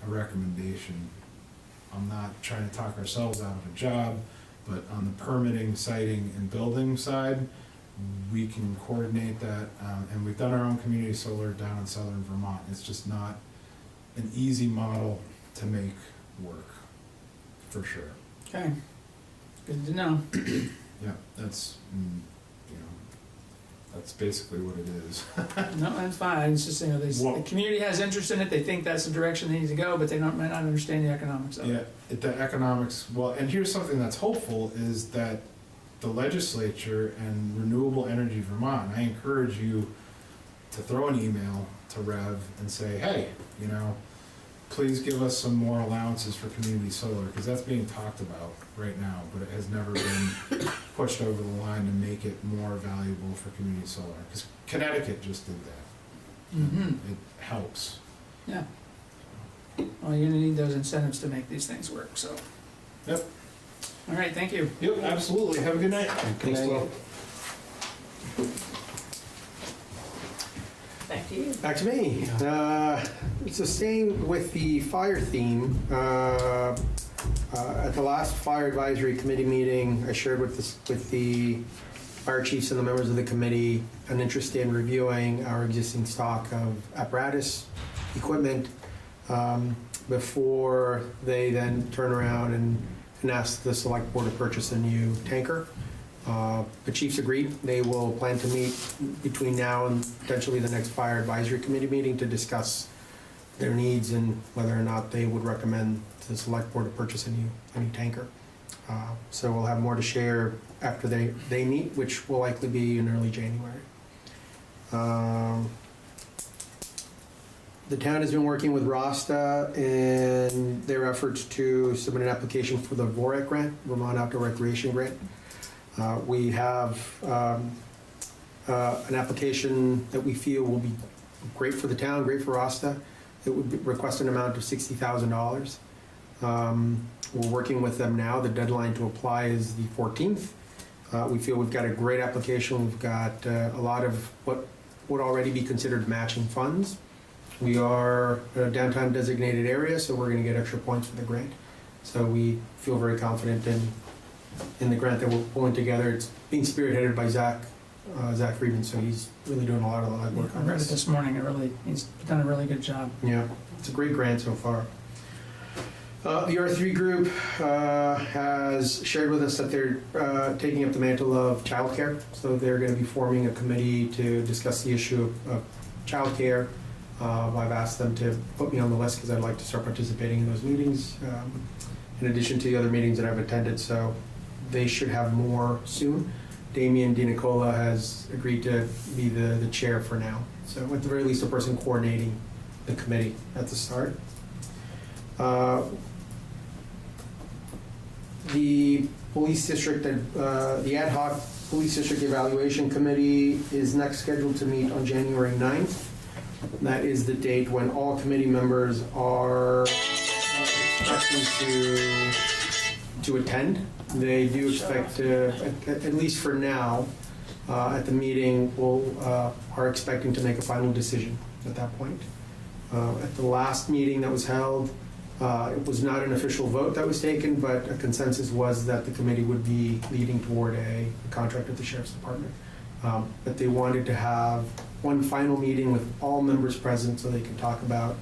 S11: a recommendation. I'm not trying to talk ourselves out of a job, but on the permitting, siting, and building side, we can coordinate that, and we've done our own community solar down in southern Vermont. It's just not an easy model to make work, for sure.
S3: Okay, good to know.
S11: Yeah, that's, that's basically what it is.
S3: No, that's fine, it's just, the community has interest in it, they think that's the direction they need to go, but they might not understand the economics of it.
S11: Yeah, the economics, well, and here's something that's hopeful, is that the legislature and Renewable Energy Vermont, I encourage you to throw an email to Rev and say, hey, please give us some more allowances for community solar, because that's being talked about right now, but it has never been pushed over the line to make it more valuable for community solar, because Connecticut just did that. It helps.
S3: Yeah. Well, you're gonna need those incentives to make these things work, so.
S11: Yep.
S3: All right, thank you.
S11: Yep, absolutely. Have a good night.
S5: Thanks, Will.
S1: Back to you.
S5: Back to me. So staying with the fire theme, at the last fire advisory committee meeting, I shared with the fire chiefs and the members of the committee an interest in reviewing our existing stock of apparatus, equipment, before they then turn around and ask the select board to purchase a new tanker. The chiefs agreed. They will plan to meet between now and potentially the next fire advisory committee meeting to discuss their needs and whether or not they would recommend to the select board to purchase a new tanker. So we'll have more to share after they meet, which will likely be in early January. The town has been working with Rasta in their efforts to submit an application for the VOREC grant, Vermont Outdoor Recreation Grant. We have an application that we feel will be great for the town, great for Rasta. It would request an amount of $60,000. We're working with them now. The deadline to apply is the 14th. We feel we've got a great application. We've got a lot of what would already be considered matching funds. We are a downtown designated area, so we're gonna get extra points for the grant. So we feel very confident in the grant that we're pulling together. It's being spearheaded by Zach Friedman, so he's really doing a lot of the legwork
S3: I
S5: on
S3: read it
S5: this.
S3: this morning, he's done a really good job.
S5: Yeah, it's a great grant so far. The R3 group has shared with us that they're taking up the mantle of childcare. So they're going to be forming a committee to discuss the issue of childcare. I've asked them to put me on the list because I'd like to start participating in those meetings, in addition to the other meetings that I've attended. So they should have more soon. Damian DiNicola has agreed to be the chair for now. So at the very least, a person coordinating the committee at the start. The police district, the ad hoc police district evaluation committee is next scheduled to meet on January 9th. That is the date when all committee members are expecting to attend. They do expect to, at least for now, at the meeting, are expecting to make a final decision at that point. At the last meeting that was held, it was not an official vote that was taken, but a consensus was that the committee would be leading toward a contract with the Sheriff's Department. But they wanted to have one final meeting with all members present so they can talk about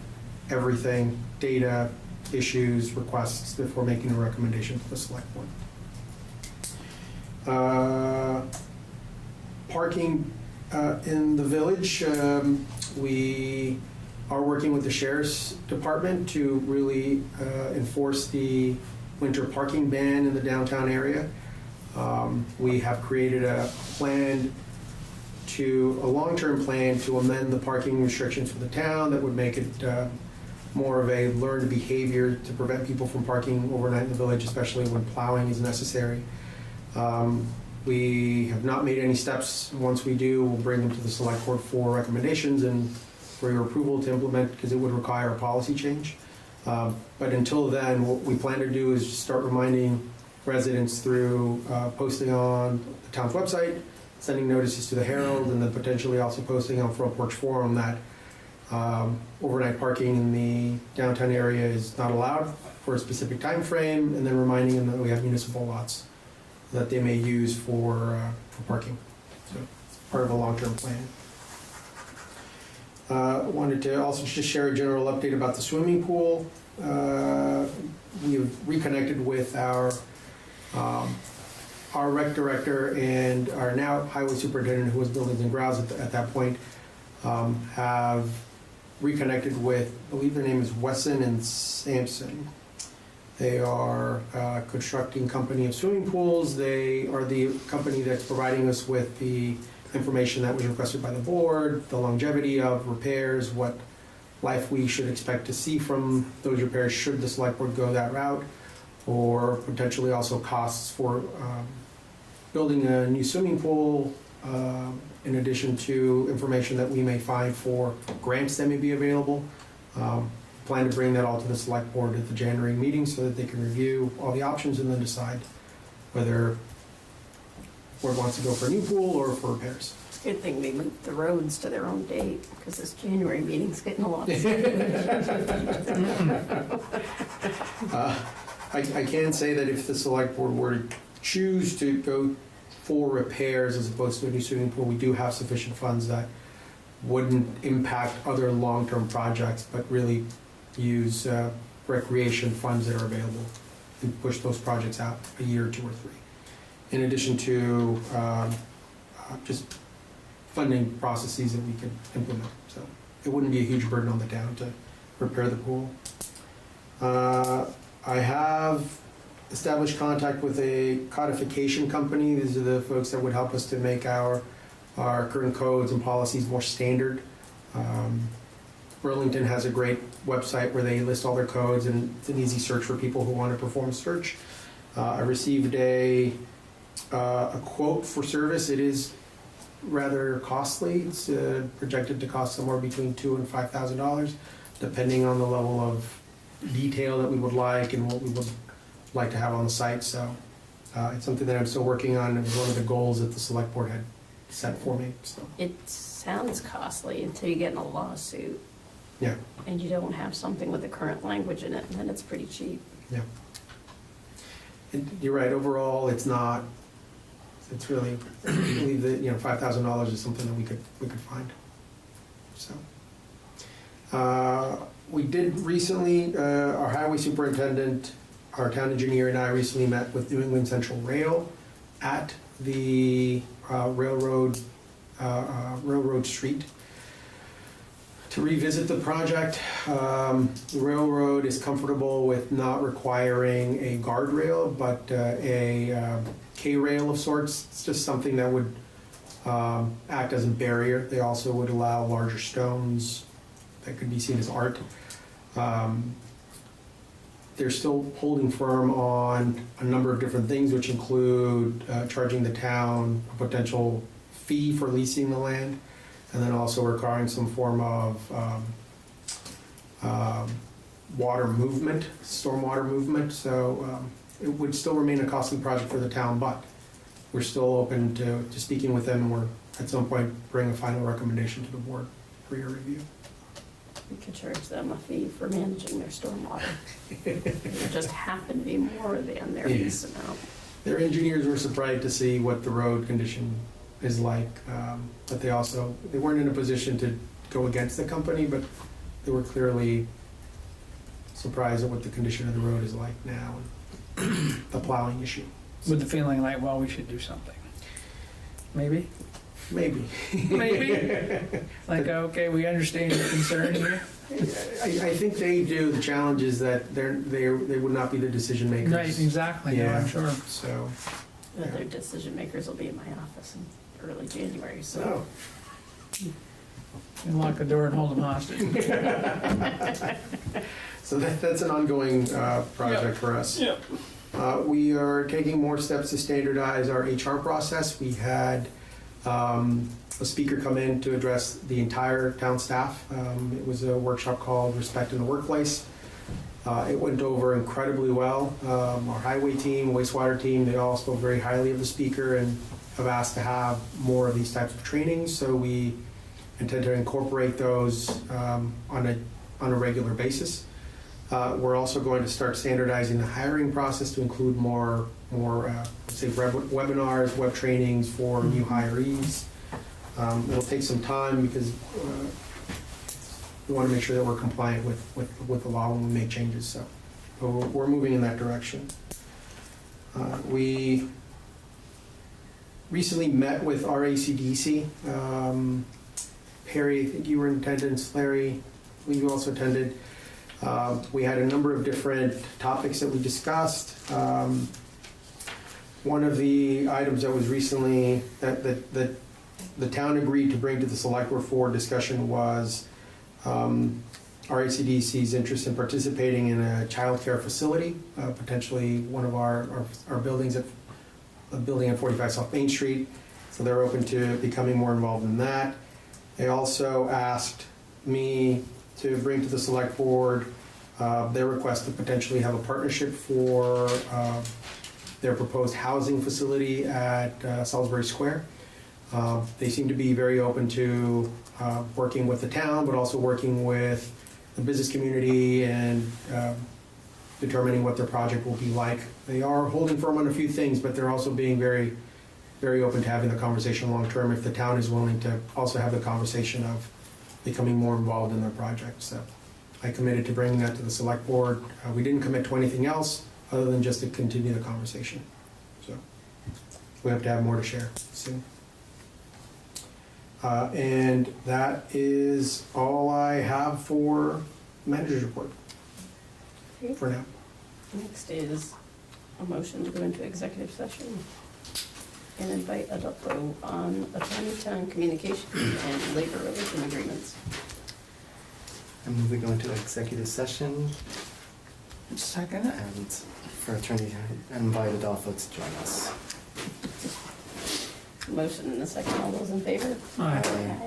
S5: everything, data, issues, requests, before making a recommendation to the Select Board. Parking in the village, we are working with the Sheriff's Department to really enforce the winter parking ban in the downtown area. We have created a long-term plan to amend the parking restrictions for the town that would make it more of a learned behavior to prevent people from parking overnight in the village, especially when plowing is necessary. We have not made any steps. Once we do, we'll bring them to the Select Board for recommendations and for your approval to implement, because it would require a policy change. But until then, what we plan to do is just start reminding residents through posting on the town's website, sending notices to the Herald, and then potentially also posting on Front Porch Forum that overnight parking in the downtown area is not allowed for a specific time frame, and then reminding them that we have municipal lots that they may use for parking. So it's part of a long-term plan. Wanted to also just share a general update about the swimming pool. We have reconnected with our rec director and our now highway superintendent, who was buildings and grounds at that point, have reconnected with, I believe their name is Wesson and Sampson. They are a constructing company of swimming pools. They are the company that's providing us with the information that was requested by the board, the longevity of repairs, what life we should expect to see from those repairs should the Select Board go that route, or potentially also costs for building a new swimming pool, in addition to information that we may find for grants that may be available. Plan to bring that all to the Select Board at the January meeting so that they can review all the options and then decide whether board wants to go for a new pool or for repairs.
S1: Good thing they moved the roads to their own date, because this January meeting's getting a lot.
S5: I can say that if the Select Board were to choose to go for repairs as opposed to a new swimming pool, we do have sufficient funds that wouldn't impact other long-term projects, but really use recreation funds that are available and push those projects out a year or two or three. In addition to just funding processes that we could implement. So it wouldn't be a huge burden on the town to repair the pool. I have established contact with a codification company. These are the folks that would help us to make our current codes and policies more standard. Burlington has a great website where they list all their codes, and it's an easy search for people who want to perform a search. I received a quote for service. It is rather costly. It's projected to cost somewhere between $2,000 and $5,000, depending on the level of detail that we would like and what we would like to have on the site. So it's something that I'm still working on. It was one of the goals that the select board had set for me. So
S1: It sounds costly until you get in a lawsuit
S5: yeah,
S1: and you don't have something with the current language in it, and then it's pretty cheap.
S5: yeah. And you're right. Overall, it's not. It's really. I believe that $5,000 is something that we could find. So. We did recently, our highway superintendent, our town engineer, and I recently met with New England Central Rail at the Railroad Street to revisit the project. The railroad is comfortable with not requiring a guardrail, but a K-rail of sorts. It's just something that would act as a barrier. They also would allow larger stones that could be seen as art. They're still holding firm on a number of different things, which include charging the town a potential fee for leasing the land, and then also requiring some form of water movement, stormwater movement. So it would still remain a costly project for the town, but we're still open to speaking with them, and we're at some point bring a final recommendation to the board for your review.
S1: You could charge them a fee for managing their stormwater. It just happened to be more than their lease amount.
S5: Their engineers were surprised to see what the road condition is like, but they weren't in a position to go against the company, but they were clearly surprised at what the condition of the road is like now, and the plowing issue.
S3: With the feeling like, well, we should do something. Maybe?
S5: Maybe.
S3: Maybe? Like, okay, we understand your concern here.
S5: I think they do. The challenge is that they would not be the decision makers.
S3: Right, exactly, no,
S5: Yeah.
S3: I'm sure.
S5: So.
S1: But their decision makers will be in my office in early January, so.
S5: Oh.
S3: And lock the door and hold them hostage.
S5: So that's an ongoing project for us.
S3: Yep.
S5: We are taking more steps to standardize our HR process. We had a speaker come in to address the entire town staff. It was a workshop called Respect in the Workplace. It went over incredibly well. Our highway team, wastewater team, they all spoke very highly of the speaker and have asked to have more of these types of trainings. So we intend to incorporate those on a regular basis. We're also going to start standardizing the hiring process to include more say webinars, web trainings for new hirees. It'll take some time because we want to make sure that we're compliant with the law when we make changes. So we're moving in that direction. We recently met with our ACDC. Perry, I think you were in attendance. Larry, I believe you also attended. We had a number of different topics that we discussed. One of the items that was recently that the town agreed to bring to the select board for discussion was our ACDC's interest in participating in a child care facility, potentially one of our buildings a building at 45 South Main Street. So they're open to becoming more involved in that. They also asked me to bring to the select board their request to potentially have a partnership for their proposed housing facility at Salisbury Square. They seem to be very open to working with the town, but also working with the business community and determining what their project will be like. They are holding firm on a few things, but they're also being very, very open to having the conversation long term if the town is willing to also have the conversation of becoming more involved in their project. So I committed to bringing that to the select board. We didn't commit to anything else other than just to continue the conversation. So we have to have more to share soon. And that is all I have for manager's report for now.
S1: Next is a motion to go into executive session and invite a vote on attorney-town communication and labor relation agreements.
S9: I move we go into executive session
S3: Second it.
S9: and for attorney, and invite Adolfo to join us.
S1: Motion and a second, all those in favor?
S3: Aye.
S9: Aye.